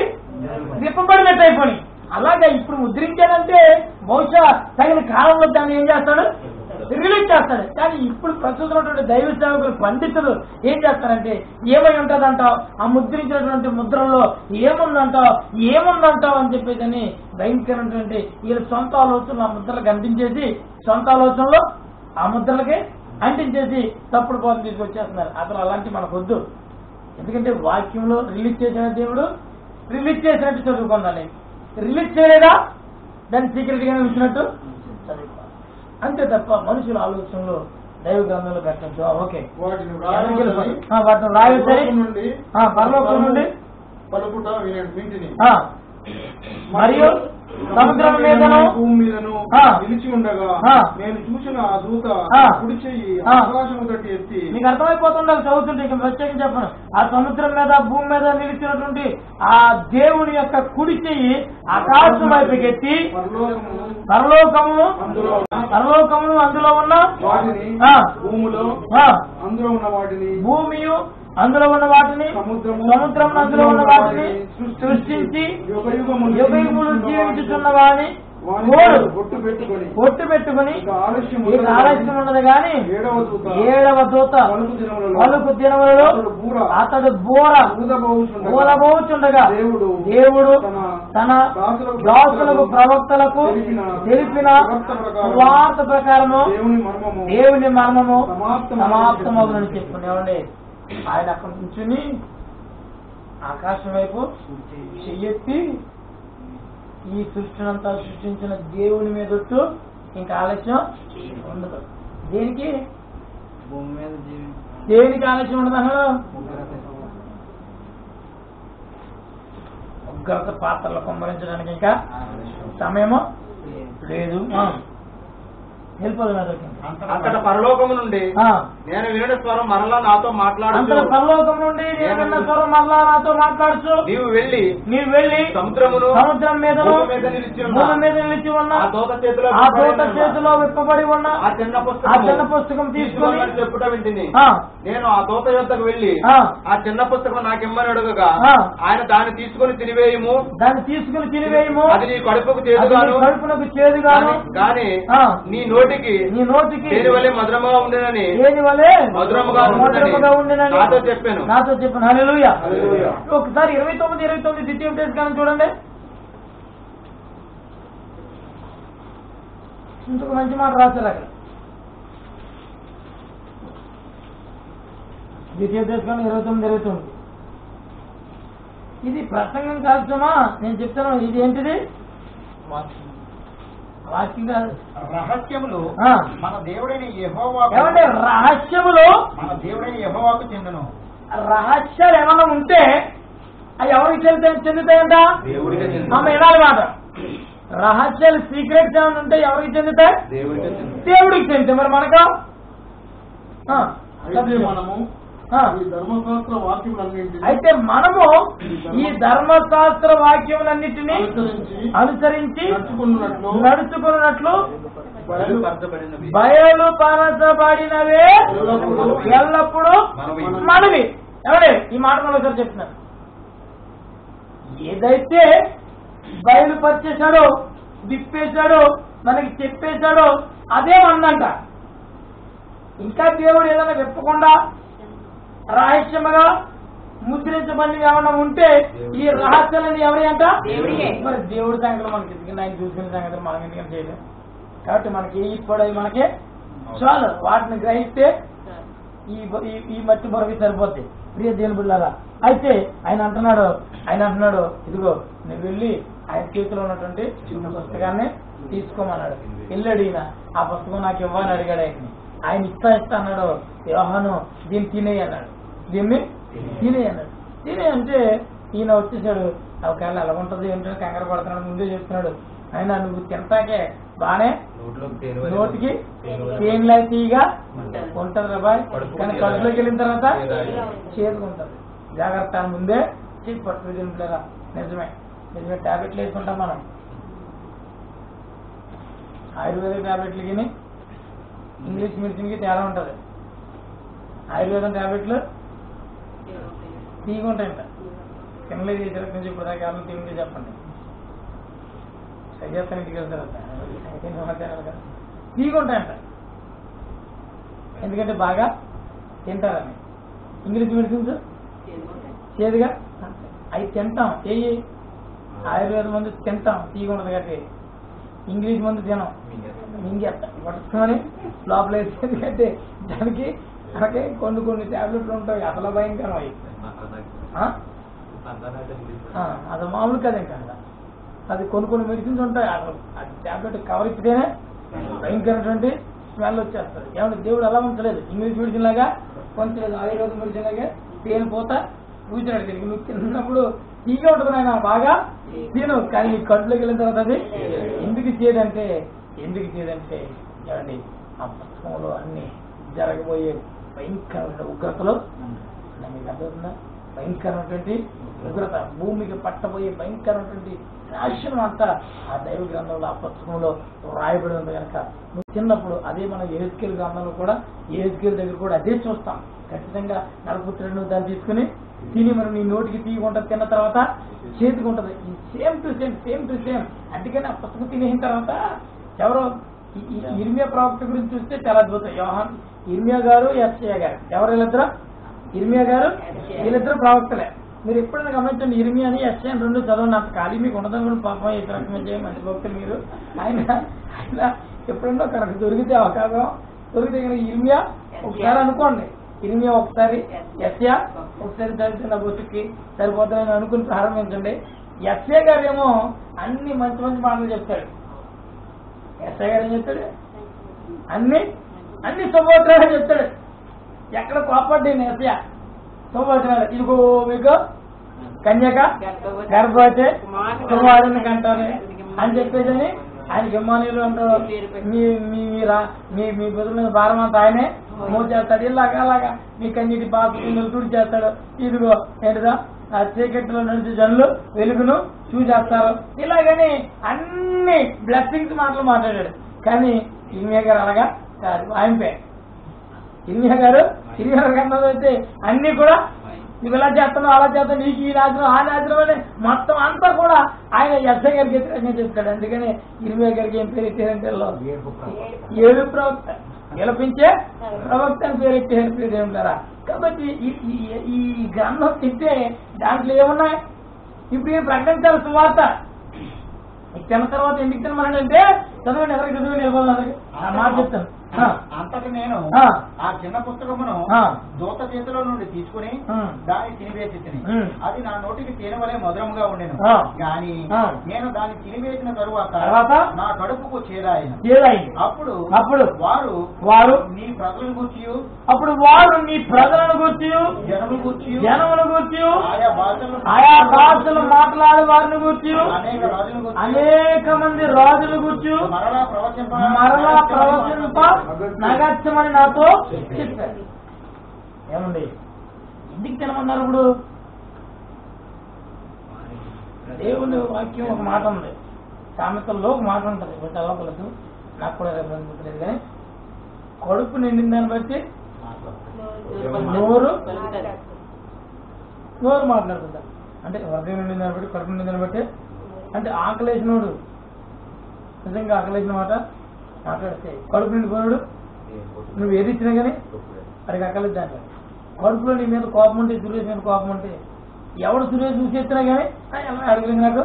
విప్పబడినట్టు అయిపోయి. అలాగే ఇప్పుడు ముద్రించాడంటే బహుశా తగిన కాలంలో దాన్ని ఏం చేస్తాడు రిలీజ్ చేస్తాడు. కానీ ఇప్పుడు ప్రస్తుతమైనటువంటి దైవ సేవకులు పండితులు ఏం చేస్తారంటే ఏమై ఉంటుందంటావు ఆ ముద్రించినటువంటి ముద్రల్లో ఏముందంటావు అని చెప్పేదని భయంకరమైనటువంటి వీళ్ళ సొంత ఆలోచనలు ఆ ముద్రలకు అంటించేసి సొంత ఆలోచనలు ఆ ముద్రలకి అంటించేసి తప్పుడు బోధన తీసుకొచ్చేస్తున్నారు. అసలు అలాంటి మనకు వద్దు. ఎందుకంటే వాక్యంలో రిలీజ్ చేసిన దేవుడు రిలీజ్ చేసినట్టు చదువుకుందాన్ని, రిలీజ్ చేయలేదా దాన్ని సీక్రెట్ గానే ఉంచినట్టు చదువుకోవాలి. అంతే తప్ప మనుషుల ఆలోచనలో దైవ గ్రంథంలో పెట్టచ్చు. ఓకే వాటిని రాయొచ్చని పరలోకం నుండి పలుకుట వింటిని మరియు సముద్రం మీదను భూమి మీదను నిలిచి ఉండగా నేను చూసిన ఆ దూత కుడి చెయ్యి ఆకాశము తట్టి ఎత్తి. మీకు అర్థమైపోతుండాలి చదువుతుంటే ఇక ప్రత్యేకంగా చెప్పను. ఆ సముద్రం మీద భూమి మీద నిలిచినటువంటి ఆ దేవుని యొక్క కుడి చెయ్యి ఆకాశం వైపుకి ఎత్తి పరలోకమును అందులో ఉన్న వాటిని భూమిలో అందులో ఉన్న వాటిని భూమియు అందులో ఉన్న వాటిని సముద్రం అందులో ఉన్న వాటిని సృష్టించి యుగయుగములు జీవించుతున్న వాడిని ఒట్టు పెట్టుకుని ఆలస్యం ఉన్నది గాని 7వ దూత పలుకు దినములలో అతడు బోరబోచుండగా దేవుడు తన దాసులకు ప్రవక్తలకు తెలిపిన వార్త ప్రకారము దేవుని మర్మము సమాప్తమవునని చెప్పుకునేవండి. ఆయన అక్కడ నుంచుని ఆకాశం వైపు చెయ్యెత్తి ఈ సృష్టినంతా సృష్టించిన దేవుని మీదొట్టు ఇంకా ఆలస్యం ఉండదు. దేనికి ఆలస్యం ఉండదు అన్నాడు. ఉగ్రత పాత్రలు కుమ్మరించడానికి ఇంకా సమయము లేదు. అక్కడ పరలోకము నుండి నేను వినిన స్వరం మరలా నాతో మాట్లాడుతూ పరలోకం నుండి నేను విన్న స్వరం మరలా నాతో మాట్లాడుతూ నీవు వెళ్ళి సముద్రం మీద భూమి మీద నిలిచి ఉన్న ఆ దూత చేతిలో విప్పబడి ఉన్న ఆ చిన్న పుస్తకం తీసుకొని చెప్పుట వింటిని. నేను ఆ దూత యొద్దకు వెళ్లి ఆ చిన్న పుస్తకం నాకిమ్మని అడుగగా ఆయన దాన్ని తీసుకుని తినివేయము అది నీ కడుపుకు చేదుగాను గాని నీ నోటికి దేని వలె మధురముగా ఉండేనని నాతో చెప్పాను. హల్లెలూయా. ఒకసారి 29 ద్వితీయోపదేశకాండం చూడండి. ఇంకొక మంచి మాట రాశారు అక్కడ. ద్వితీయోపదేశకాండం 29 ఇది ప్రసంగం కాల్చుమా నేను చెప్తాను. ఇది ఏంటిది రహస్యములు మన దేవుడైన యెహోవాకు చెందును. రహస్యాలు ఏమన్నా ఉంటే అవి ఎవరికి చెందుతాయంట? ఆమె వినాలి మాట. రహస్యాలు సీక్రెట్స్ ఏమైనా ఉంటే ఎవరికి చెందుతాయి? దేవుడికి చెందుతాయి. మరి మనకు అయితే మనము ఈ ధర్మశాస్త్ర వాక్యములన్నిటినీ అనుసరించి నడుచుకున్నట్లు బయలుపరచబడినవే ఎల్లప్పుడూ మనవి. ఎవడే ఈ మాట ఒకసారి చెప్తున్నారు. ఏదైతే బయలుపరిచేశాడో, విప్పేశాడో, మనకి చెప్పేశాడో అదే మందంట. ఇంకా దేవుడు ఏదైనా విప్పకుండా రహస్యముగా ముద్రించబడి ఏమన్నా ఉంటే ఈ రహస్యాలని ఎవరి అంట? మరి దేవుడి సంగతులు మనకి ఎందుకంటే ఆయన చూసుకునే సంగతులు మనం ఎందుకని చేయలేము. కాబట్టి మనకి ఇప్పుడు మనకి చాలు, వాటిని గ్రహిస్తే ఈ మట్టి బొరవి సరిపోద్ది. ప్రియ దేవుని బిడ్డలారా, అయితే ఆయన అంటున్నాడు ఇదిగో నువ్వు వెళ్ళి ఆయన చేతిలో ఉన్నటువంటి చిన్న పుస్తకాన్ని తీసుకోమన్నాడు. వెళ్ళాడు ఈయన, ఆ పుస్తకం నాకు ఇవ్వని అడిగాడు. ఆయన ఇస్తా అన్నాడు. యోహాను దీన్ని తినేయి అన్నాడు. దీన్ని తినేయి అన్నాడు. తినే అంటే ఈయన వచ్చేసాడు. ఒకవేళ ఎలా ఉంటుంది ఏంటో కంగారు పడుతున్నాడు. ముందే చెప్తున్నాడు ఆయన నువ్వు తింటాకే బానే నోటికి తేనెలా తీయగా ఉంటది రా బాయ్, కానీ కడుపులోకి వెళ్ళిన తర్వాత చేదుకుంటది. జాగ్రత్త ముందే చేసి పట్టు తింటలేరా. నిజమే టాబ్లెట్లు వేసుకుంటాం మనం. ఆయుర్వేద టాబ్లెట్లకి ఇంగ్లీష్ మెడిసిన్ కి తేడా ఉంటది. ఆయుర్వేదం టాబ్లెట్లు తీగుంటాయంట. తినలేదు చేసారు నుంచి ఇప్పుడు దాకా ఎవరు తిండి చెప్పండి. సజెస్తాను ఇంటికి వెళ్తారు తీగుంటాయంట. ఎందుకంటే బాగా తింటారని. ఇంగ్లీష్ మెడిసిన్స్ చేదుగా అవి తింటాం. ఆయుర్వేద మందు తింటాం తీగుంటది కాబట్టి. ఇంగ్లీష్ మందు తినం, మింగేస్తాం పట్టుకొని లోపల వేసేది కంటే దానికి అలాగే కొన్ని టాబ్లెట్లు ఉంటాయి అసలు భయంకరం. అవి అది మామూలు కదా. ఇంకా అది కొన్ని మెడిసిన్స్ ఉంటాయి. అసలు అది టాబ్లెట్ కవర్ ఇచ్చితేనే భయంకరమైనటువంటి స్మెల్ వచ్చేస్తుంది. ఏమంటే దేవుడు అలా ఉంచలేదు. ఇంగ్లీష్ మెడిసిన్ లాగా కొంచలేదు, ఆయుర్వేద మెడిసిన్ లాగా తేని పోత కూర్చున్నాడు. తిరిగి నువ్వు తిన్నప్పుడు తీగా ఉంటుంది ఆయన బాగా తిను, కానీ నీ కడుపులోకి వెళ్ళిన తర్వాత అది ఎందుకు చేయదంటే ఏమండి ఆ పుస్తకంలో అన్ని జరగబోయే భయంకరమైన ఉగ్రతలు మీకు అర్థమవుతుందా? భయంకరమైనటువంటి ఉగ్రత, భూమికి పట్టబోయే భయంకరమైనటువంటి నాశనం అంతా ఆ దైవ గ్రంథంలో ఆ పుస్తకంలో రాయబడి ఉంది కనుక నువ్వు చిన్నప్పుడు అదే మన యెహెజ్కేలు గ్రంథంలో కూడా యెహెజ్కేలు దగ్గర కూడా అదే చూస్తాం. ఖచ్చితంగా నరపుత్రుడు దాన్ని తీసుకుని తిని మనం నీ నోటికి తీయకుంటుంది. తిన్న తర్వాత చేతికి ఉంటుంది. ఈ సేమ్ టు సేమ్. అందుకని ఆ పుస్తకం తినేసిన తర్వాత ఎవరో ఇర్మియా ప్రవక్త గురించి చూస్తే చాలా అద్భుతం. యోహాన్, ఇర్మియా గారు, యెషయా గారు, ఎవరు వీళ్ళిద్దరు? ఇర్మియా గారు, వీళ్ళిద్దరు ప్రవక్తలే. మీరు ఎప్పుడైనా గమనించండి, ఇర్మియాని యెషయా రెండు చదవండి. అంత ఖాళీ మీకు ఉండదని కూడా పాపం ఈ రకమైన చేయ మంచి భక్తులు మీరు. ఆయన ఎప్పుడన్నా కరెక్ట్ దొరికితే అవకాశం దొరికితే కనుక ఇర్మియా ఒకసారి అనుకోండి, ఇర్మియా ఒకసారి, యెషయా ఒకసారి చదివితే నా బొత్తుకి సరిపోతుందని అనుకుని ప్రారంభించండి. యెషయా గారేమో అన్ని మంచి మాటలు చెప్తాడు. యెషయా గారు ఏం చెప్తాడు? అన్ని శుభవచనాలు చెప్తాడు. ఎక్కడ కోపడ్డా యెషయా శుభవచనాలు. ఇదిగో మీకు కన్యక గర్భవతి కుమారుని కంటారు అని చెప్పేసి ఆయనకి ఇమ్మానుయేలు అంటారు. మీ బుధుల మీద భారం అంతా ఆయనే మోచేస్తాడు. ఇలాగా మీ కన్యటి బాధ తుడి చేస్తాడు. ఇదిగో ఏంటిదా ఆ చీకట్లో నుంచి జనులు వెలుగును చూసేస్తారు. ఇలాగని అన్ని బ్లెస్సింగ్స్ మాటలు మాట్లాడాడు. కానీ ఇర్మియా గారు అలాగా కాదు. ఆయనపై ఇర్మియా గారు కన్నా అయితే అన్ని కూడా నువ్వు ఇలా చేస్తున్నావు, అలా చేస్తావు, నీకు ఈ నాశనం ఆ నాశనం అని మొత్తం అంతా కూడా ఆయన యెషయా గారికి వ్యతిరేకంగా చెప్తాడు. అందుకని ఇర్మియా గారికి ఏం పేరు ఎట్టారంటే ఏడు ప్రవక్త, విలపించే ప్రవక్త అని పేరు ఎట్టారు. కాబట్టి ఈ గ్రంథం తింటే దాంట్లో ఏమున్నాయి? ఇప్పుడు ఏం ప్రకటించాలి సువార్త. తిన్న తర్వాత ఎందుకు తినమనంటే చదవండి, ఎవరికి చదివి నిలబడాలి మాట చెప్తాను. అంతటి నేను ఆ చిన్న పుస్తకమును దూత చేతిలో నుండి తీసుకుని దాన్ని తినివేసి తిని అది నా నోటికి తేనె వలె మధురముగా ఉండెను. గాని నేను దాన్ని తినివేసిన తరువాత నా కడుపుకు చేదాయి. అప్పుడు వారు నీ ప్రజలను గూర్చి జనములను గూర్చి ఆయా భాషలు మాట్లాడే వారిని గూర్చి అనేక మంది రాజులు గూర్చి మరలా ప్రవచింప నగచ్చమని నాతో చెప్పారు. ఏమండి ఎందుకు తినమన్నారు? ఇప్పుడు దేవుని వాక్యం ఒక మాట ఉంది, సామెతల్లో ఒక మాట ఉంటుంది. ఇప్పుడు చదవగలదు. నాకు కూడా రెఫరెన్స్ గుర్తులేదు, కానీ కడుపు నిండిన దాన్ని బట్టి నోరు మాట్లాడుతుందా అంటే హృదయం నిండిన దాన్ని బట్టి కడుపు నిండిన దాన్ని బట్టి అంటే ఆకలేసినోడు నిజంగా ఆకలేసిన మాట మాట్లాడితే కడుపు నిండిపోయాడు నువ్వు ఏది ఇచ్చినా కానీ అడిగి అక్కలేదు అంటాడు. కడుపులో నీ మీద కోపం ఉంటే సురేష్ మీద కోపం ఉంటే ఎవడు సురేష్ చూసి ఎత్తినా కానీ అడగలేదు నాకు,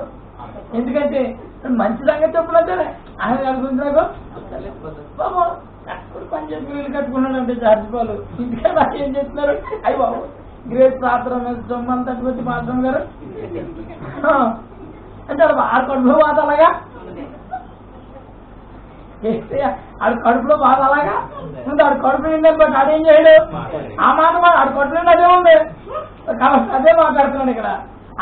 ఎందుకంటే మంచి సంగతి చెప్పడంటే ఆయన అడుగుతుంది నాకు బాబు పని చెప్పి వీళ్ళు కట్టుకున్నాడు అంటే చార్జిపాలు ఇంటికే నాకు ఏం చెప్తున్నారు అయ్యి బాబు గ్రేట్ ప్రార్థన మీద సొమ్మంత వచ్చి మాత్రం గారు అంటే ఆడు కడుపులో బాధ అలాగా ఆడు కడుపులో బాధ అలాగా ముందు ఆడు కడుపు నిండి బట్ ఆడేం చేయడు ఆ మాట ఆడు కడుపు నిండి అదే ఉంది కాబట్టి అదే మాట్లాడుతున్నాడు ఇక్కడ.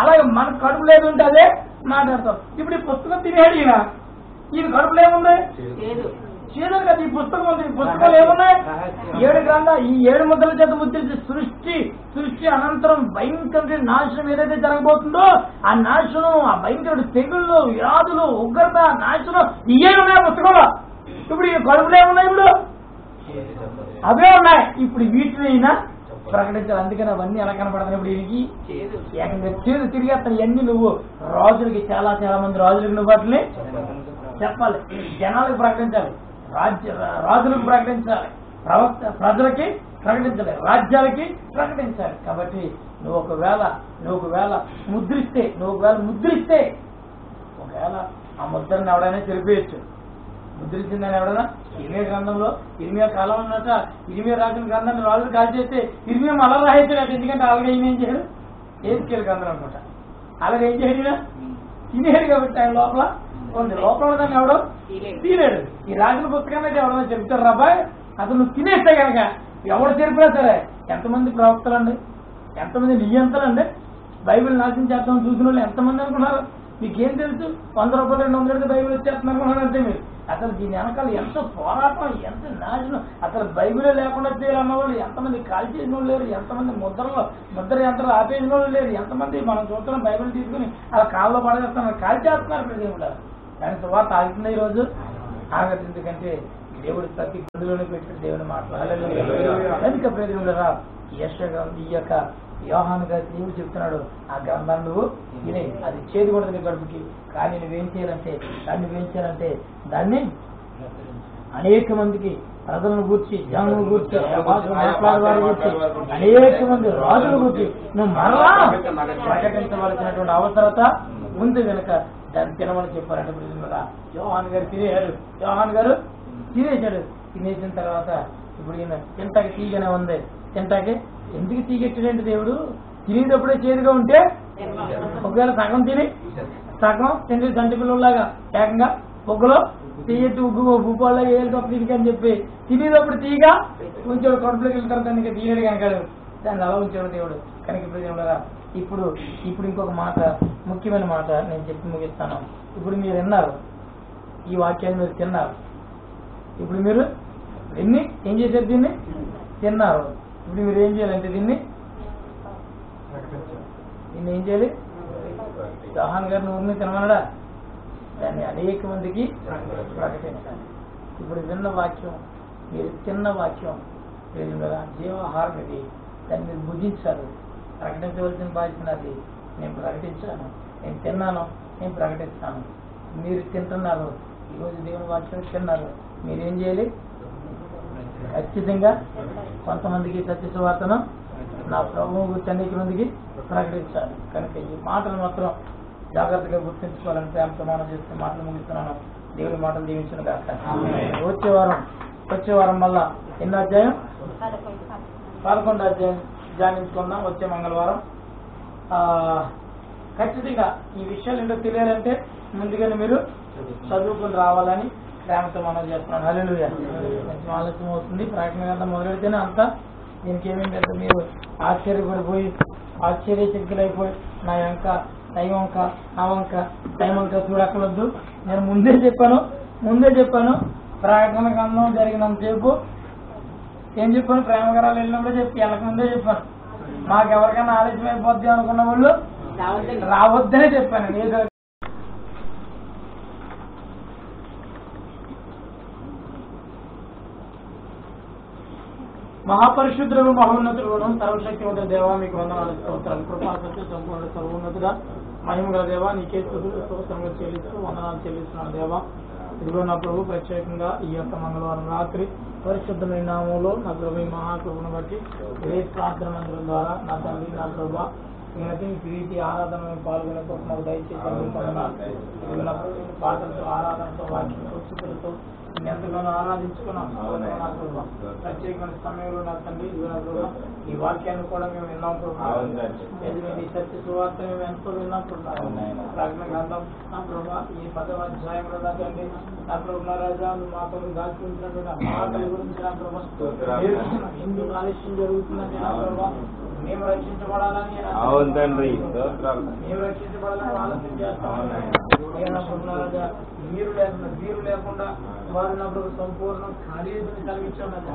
అలాగే మనకు కడుపు లేదు ఉంటే అదే మాట్లాడతాం. ఇప్పుడు ఈ పుస్తకం తినేడు ఈయన కడుపులో ఏముంది చేదు కదా. ఈ పుస్తకం ఉంది, ఈ పుస్తకాలు ఏమున్నాయి 7 గ్రంథాలు. ఈ 7 ముద్రల చేత ముద్రించి సృష్టి అనంతరం భయంకర నాశనం ఏదైతే జరగబోతుందో ఆ నాశనం, ఆ భయంకరుడు తెగుళ్ళు, వ్యాధులు, ఉగ్రత, నాశనం ఇవే ఉన్నాయి పుస్తకంలో. ఇప్పుడు ఈ కడుపులో ఏమున్నాయి? ఇప్పుడు అవే ఉన్నాయి. ఇప్పుడు వీటిని అయినా ప్రకటించాలి. అందుకని అవన్నీ ఎలా కనపడతాయి ఇప్పుడు ఈయనకి ఏకంగా చేదు తిరిగేస్తాను. ఇవన్నీ నువ్వు రాజులకి చాలా మంది రాజులకి నువ్వు వాటిని చెప్పాలి, జనాలకు ప్రకటించాలి, రాజులకు ప్రకటించాలి, ప్రజలకి ప్రకటించాలి, రాజ్యాలకి ప్రకటించాలి. కాబట్టి నువ్వు ఒకవేళ ముద్రిస్తే ఒకవేళ ఆ ముద్రని ఎవడైనా చెరిపేయచ్చు. ముద్రించిందని ఎవడన్నా ఇరిమియా గ్రంథంలో ఇరిమియా కాలం ఉన్నట్ట ఇరిమియా రాసిన గ్రంథాన్ని రాజులు కాల్ చేస్తే ఇరిమియా అలా రాయించాడు. ఎందుకంటే అలాగే ఏం చేయడు ఏజ్కేల్ గ్రంథం అనమాట. అలాగే ఏం చేయడు తినేడు కాబట్టి ఆయన లోపల దాన్ని ఎవడో తినేడు. ఈ రాసిన పుస్తకాన్ని అయితే ఎవడన్నా చెప్తారు రాబాయ్ అసలు నువ్వు తినేస్తే కనుక ఎవడు చెరిపినా సరే. ఎంతమంది ప్రవక్తలండి, ఎంతమంది నియంతలండి, బైబిల్ నాశనం చేస్తామని చూసిన వాళ్ళు ఎంతమంది అనుకున్నారు? మీకేం తెలుసు? 100 రూపాయలు 200 బైబిల్ వచ్చేస్తున్నారు అనుకున్నారంటే మీరు. అసలు దీని వెనకాల ఎంత పోరాటం, ఎంత నాశనం. అసలు బైబిలే లేకుండా చేయాలన్న వాళ్ళు ఎంతమంది కాల్ చేసిన వాళ్ళు లేరు, ఎంతమంది ముద్ర యంత్రాలు ఆపేసిన వాళ్ళు లేరు, ఎంతమంది మనం చూస్తున్నాం బైబిల్ తీసుకుని అలా కాళ్ళలో పడేస్తున్నారు, కాల్ చేస్తున్నారు ప్రజలు. కానీ సువార్త ఆగుతుంది ఈరోజు ఆగదు. ఎందుకంటే దేవుడి ప్రతి గుడిలోనే పెట్టి దేవుని మాట్లాడాలి. కనుక ప్రజలురా ఈ యొక్క యోహాను గారి దేవుడు చెప్తున్నాడు ఆ గ్రంథాన్ని నువ్వు వినే, అది చేదు కొడుతుంది గడుపుకి. కానీ నువ్వేం చేయాలంటే దాన్ని అనేక మందికి, ప్రజలను గూర్చి, జనులను గూర్చి, మాట్లాడేవారి గూర్చి, అనేక మంది రాజుల గూర్చి నువ్వు మరలా ప్రకటించవలసినటువంటి అవసరత ఉంది కనుక దాన్ని తినమని చెప్పారంటే ప్రజలురా. యోహాను గారు తినేశాడు. తినేసిన తర్వాత ఇప్పుడు ఈయన తింటాకి తీగనే ఉంది. తింటాకి ఎందుకు తీగెట్టాడంటే దేవుడు తినేటప్పుడే చేదుగా ఉంటే ఒకవేళ సగం తిని సగం తిండి దంటి పిల్లలాగా ఏకంగా పొగ్గులో తీయట్టు ఉప్పులాగా వేయాలి తప్ప అని చెప్పి తినేటప్పుడు తీగా ఉంచాడు. కడుపులోకి వెళ్తారు దానికి తీయడు కనుక దాన్ని అలా ఉంచాడు దేవుడు. కనుక ఇప్పుడు ఇంకొక మాట, ముఖ్యమైన మాట నేను చెప్పి ముగిస్తాను. ఇప్పుడు మీరు విన్నారు, ఈ వాక్యాన్ని మీరు తిన్నారు. ఇప్పుడు మీరు ఏం చేశారు? దీన్ని తిన్నారు. ఇప్పుడు మీరు ఏం చేయాలంటే దీన్ని ఏం చేయాలి? యోహాను గారిని ఊరిని తినమన్నాడా? దాన్ని అనేక మందికి ప్రకటించాలి. ఇప్పుడు విన్న వాక్యం, మీరు తిన్న వాక్యం జీవాహారం ఇది, దాన్ని మీరు భుజించాలి. ప్రకటించవలసిన బాధ్యత నాది. నేను ప్రకటించాను, నేను తిన్నాను, నేను ప్రకటిస్తాను. మీరు తింటున్నారు, ఈరోజు దేవుని వాక్యం తిన్నారు. మీరేం చేయాలి? ఖచ్చితంగా కొంతమందికి సత్య సువార్తను నా ప్రభువు గురించి అనేక మందికి ప్రకటించాలి. కనుక ఈ మాటలు మాత్రం జాగ్రత్తగా గుర్తుంచుకోవాలని ప్రేమతో మనం చేస్తే మాటలు ముగిస్తున్నాను. దేవుని మాటలు దీవించిన కాక. వచ్చే వారం మళ్ళా ఎన్నో అధ్యాయం? 11వ అధ్యాయం ధ్యానించుకుందాం వచ్చే మంగళవారం. ఖచ్చితంగా ఈ విషయాలు ఏంటో తెలియాలంటే ముందుగానే మీరు చదువుకుని రావాలని ప్రేమతో మనం చేస్తున్నాం. హల్లెలూయా. కొంచెం ఆలస్యం అవుతుంది. ప్రకటన గ్రంథం మొదలెడితేనే అంతా దీనికి ఏమేమి లేదు. మీరు ఆశ్చర్యపడిపోయి ఆశ్చర్యచకితులైపోయి నా టైం వంక చూడక్కలొద్దు. నేను ముందే చెప్పాను ప్రకటన గ్రంథం జరిగినంతసేపు ఏం చెప్పాను? ప్రేమకరాలు వెళ్ళినప్పుడే వెళ్ళక ముందే చెప్పాను. మాకెవరికైనా ఆలస్యం అయిపోద్ది అనుకున్న వాళ్ళు రావద్దనే చెప్పాను. మహాపరిశుద్ధులను మహోన్నతులను సర్వశక్తివంతుల దేవా మీకు వందనాలు స్తోత్రాలు. కృపా సత్య సంపూర్ణ సర్వోన్నతుడా మహిమగల దేవా నీకే స్తుతులు స్తోత్రములు చెల్లిస్తూ వందనాలు చెల్లిస్తున్నాను దేవా. ఇదిగో నా ప్రభు ప్రత్యేకంగా ఈ యొక్క మంగళవారం రాత్రి పరిశుద్ధమైన నామంలో నా ప్రభు ఈ మహాకృపను బట్టి గ్రేస్ ప్రార్థన మందిరం ద్వారా నా తండ్రి నా ప్రభు ప్రీతి ఆరాధన పాల్గొనే మాకు దయచేసి పాటలతో ఆరాధనతో వాక్యంతో స్థుతులతో ఎంతగానో ఆరాధించుకున్నాం. ప్రత్యేకమైన సమయంలో నా తండ్రి ఈ వాక్యాన్ని కూడా మేము విన్నాం. ఈ సత్య సువార్త మేము ఎంతో విన్నప్పుడు ప్రకటన గ్రంథం నా ప్రభా ఈ 10వ అధ్యాయంలో నా తండ్రి నా ప్రభు నా రాజా మాతో దాచి ఉంచినటువంటి మాటల గురించి నా ప్రభా ఎందుకు ఆలస్యం జరుగుతుందని నా ప్రభా మేము రక్షించబడాలని మేము రక్షించబడాలని ఆలోచన చేస్తాం. వీరు లేకుండా వారు నా ప్రభు సంపూర్ణం ఖాళీని కలిగించామని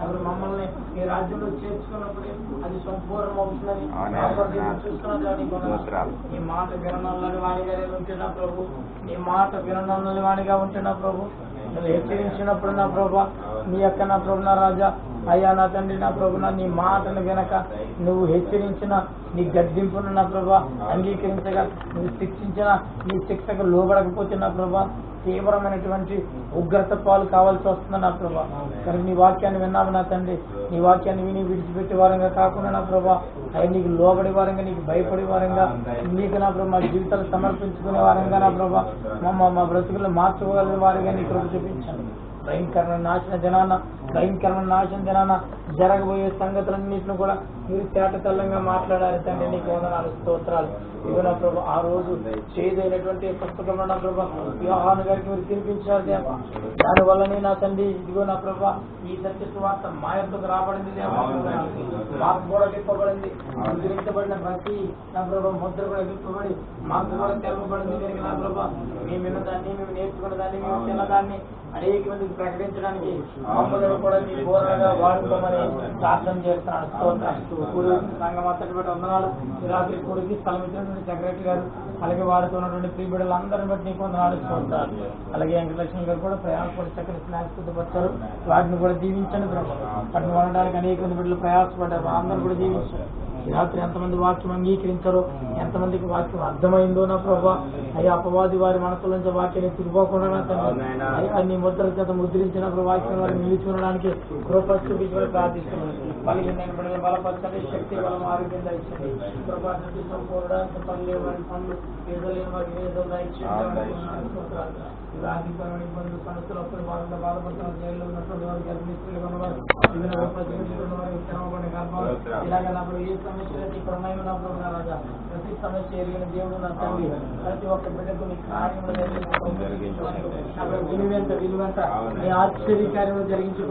అప్పుడు మమ్మల్ని ఈ రాజ్యంలో చేర్చుకున్నప్పుడు అది సంపూర్ణం అవుతుందని చూస్తున్నా. ఈ మాట విననాలని వాణిగా ఉంటే నా ప్రభు ఈ మాట విననాలని వాణిగా ఉంటే నా ప్రభు నువ్వు హెచ్చరించినప్పుడు నా ప్రభు నీ యొక్క నా ప్రభు నా రాజా అయ్యా నా తండ్రి నా ప్రభున నీ మాటను వినక నువ్వు హెచ్చరించిన నీ గద్దింపును నా ప్రభా అంగీకరించగా నువ్వు శిక్షించిన నీ శిక్షకు లోబడకపోతే నా ప్రభా తీవ్రమైనటువంటి ఉగ్రత పాలు కావాల్సి వస్తుంది నా ప్రభా. కానీ నీ వాక్యాన్ని విన్నాము నా తండ్రి నీ వాక్యాన్ని విని విడిచిపెట్టే వారంగా కాకుండా నా ప్రభా అవి నీకు లోబడి వారంగా నీకు భయపడే వారంగా నీకు నా ప్రభా మా జీవితాలు సమర్పించుకునే వారంగా నా ప్రభా మా బ్రతుకులు మార్చుకోగలిగిన వారిగా నీ కృప చూపించాను. భయంకరమైన నాశన జనాన జరగబోయే సంగతులన్నింటిని కూడా మీరు తేటతల్లంగా మాట్లాడాలి తండ్రి నీకు వందనాలు స్తోత్రాలు. ఇదిగో నా ప్రభు ఆ రోజు చేదైనటువంటి పుస్తకంలో నా ప్రభు యోహాను గారికి మీరు తినిపించారు దేవా. దానివల్లనే నా తండ్రి ఇదిగో నా ప్రభు ఈ సత్య సువార్త మా యొక్కకు రాబడింది మాకు కూడా విప్పబడింది. ముద్రించబడిన ప్రతి నా ప్రభు ముద్ర కూడా విప్పబడి మాకు కూడా తెరవబడింది కనుక నా ప్రభు మేము విన్నదాన్ని మేము నేర్చుకున్న దాన్ని మేము చిన్నదాన్ని అనేక మందికి ప్రకటించడానికి మమ్మల్ని కూడా మీ పూర్ణంగా వాడుకోమని ప్రార్థన చేస్తున్నాడు. సంఘం అంతటి బట్టి వందనాలు. రాత్రి కూడికి స్థలం ఇచ్చినటువంటి సెక్రటరీ గారు అలాగే వాడుతున్నటువంటి ప్రీ బిడ్డలందరిని బట్టి నీకు వందనాలు చూస్తారు. అలాగే వెంకటలక్ష్మి గారు కూడా ప్రయాసపడి చక్కని స్నాక్స్ సిద్ధపడతారు. వాటిని కూడా దీవించండి. వాటిని వండడానికి అనేక మంది బిడ్డలు ప్రయాసపడ్డారు. అందరూ కూడా దీవించారు. ఈ రాత్రి ఎంతమంది వాక్యం అంగీకరించారో ఎంతమందికి వాక్యం అర్థమైందో నా ప్రభా అయ్యా అపవాది వారి మనసులోంచి వాక్యాన్ని తిరిగిపోకుండా అన్ని ముద్రల చేత ముద్రించిన వాక్యం వారిని నిలిచి ఉండడానికి కృప చూపించమని ప్రార్థిస్తున్నాను. బలహీనమైన బలపరచండి, శక్తి బలం ఆరోగ్యం దండి. కృపా సంపూర్ణ పనులు పనులు పేదలేని వారికి ఏదైనా ఆర్థికమైన ఇబ్బందులు సమస్యలు అప్పుడు వాళ్ళ బాధపడుతున్న జైల్లో ఉన్నటువంటి వారికి గర్భిణీలు ఉన్నవారు వివిధ వారికి శ్రమపడిన గర్భాలు ఇలాగప్పుడు ఏ సమస్య ఇక్కడ ఉన్నాయో నా ప్రభు నా రాజా ప్రతి సమస్య ఎరిగిన దేవుడు నా తండ్రి ప్రతి ఒక్క బిడ్డకు నీ కార్యములు విలువంత నీ ఆశ్చర్య కార్యములు జరిగించి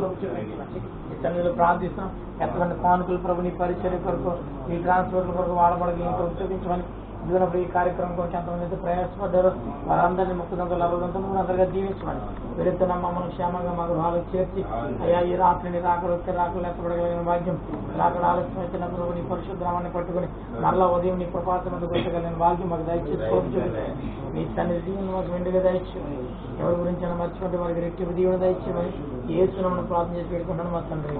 ఈ తల్లిలో ప్రార్థిస్తాం. ఎంతమంది కానుకలు ప్రభు నీ పరిచర్య కొరకు నీ ట్రాన్స్పోర్ట్ల కొరకు వాడబడగలిగిన చూపించమని ఇదిగోనప్పుడు ఈ కార్యక్రమం కొరకు ఎంతమంది ప్రయాసపడ్డారో వారందరినీ ముక్కుదంతో లభదంతో అందరిగా దీవించమని వీరితో మమ్మల్ని క్షేమంగా మా గృహాలకు చేర్చి అయ్యా ఈ రాత్రిని రాకలు ఎత్తబడగలిగిన భాగ్యం రాకడ ఆలస్యం వచ్చినప్పుడు నీ పరిశుద్ధరామాన్ని పట్టుకుని మరలా ఉదయం నీ కృపాత్మకు గుర్తగలిగిన భాగ్యం మాకు దయచేసి మీ సన్నిధి మాకు వెండిగా దయచు. ఎవరి గురించి మర్చిపోతే వారికి రెట్టింపు దీవెన దయచేయమని యేసునామమున ప్రార్థన చేసి పెట్టుకుంటాను మా తండ్రి.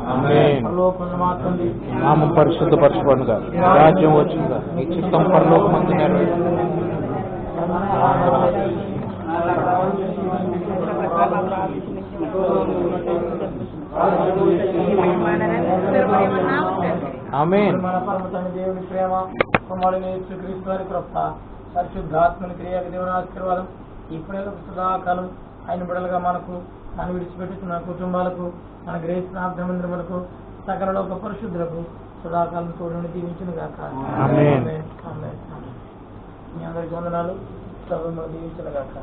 పరలోకమున మా తండ్రి నామం పరిశుద్ధపరచబడుగా రాజ్యం వచ్చిందా నీ చిత్తం పరలోకమందు ఆమేన్. మన పరమ తండ్రి దేవుని ప్రేమ కుమారుని యేసుక్రీస్తు వారి కృప పరిశుద్ధాత్మని క్రియకు దేవుని ఆశీర్వాదం ఇప్పుడే సదాకాలం ఆయన బిడ్డలుగా మనకు మనం విడిచిపెట్టుతున్న కుటుంబాలకు మన గ్రేస్ ప్రార్థన మందిరములకు సకల లోక పరిశుద్ధులకు సదాకాలం తోడుని దీవించును గాక. మీ అందరికి వందనాలు. సభను దీవించును గాక.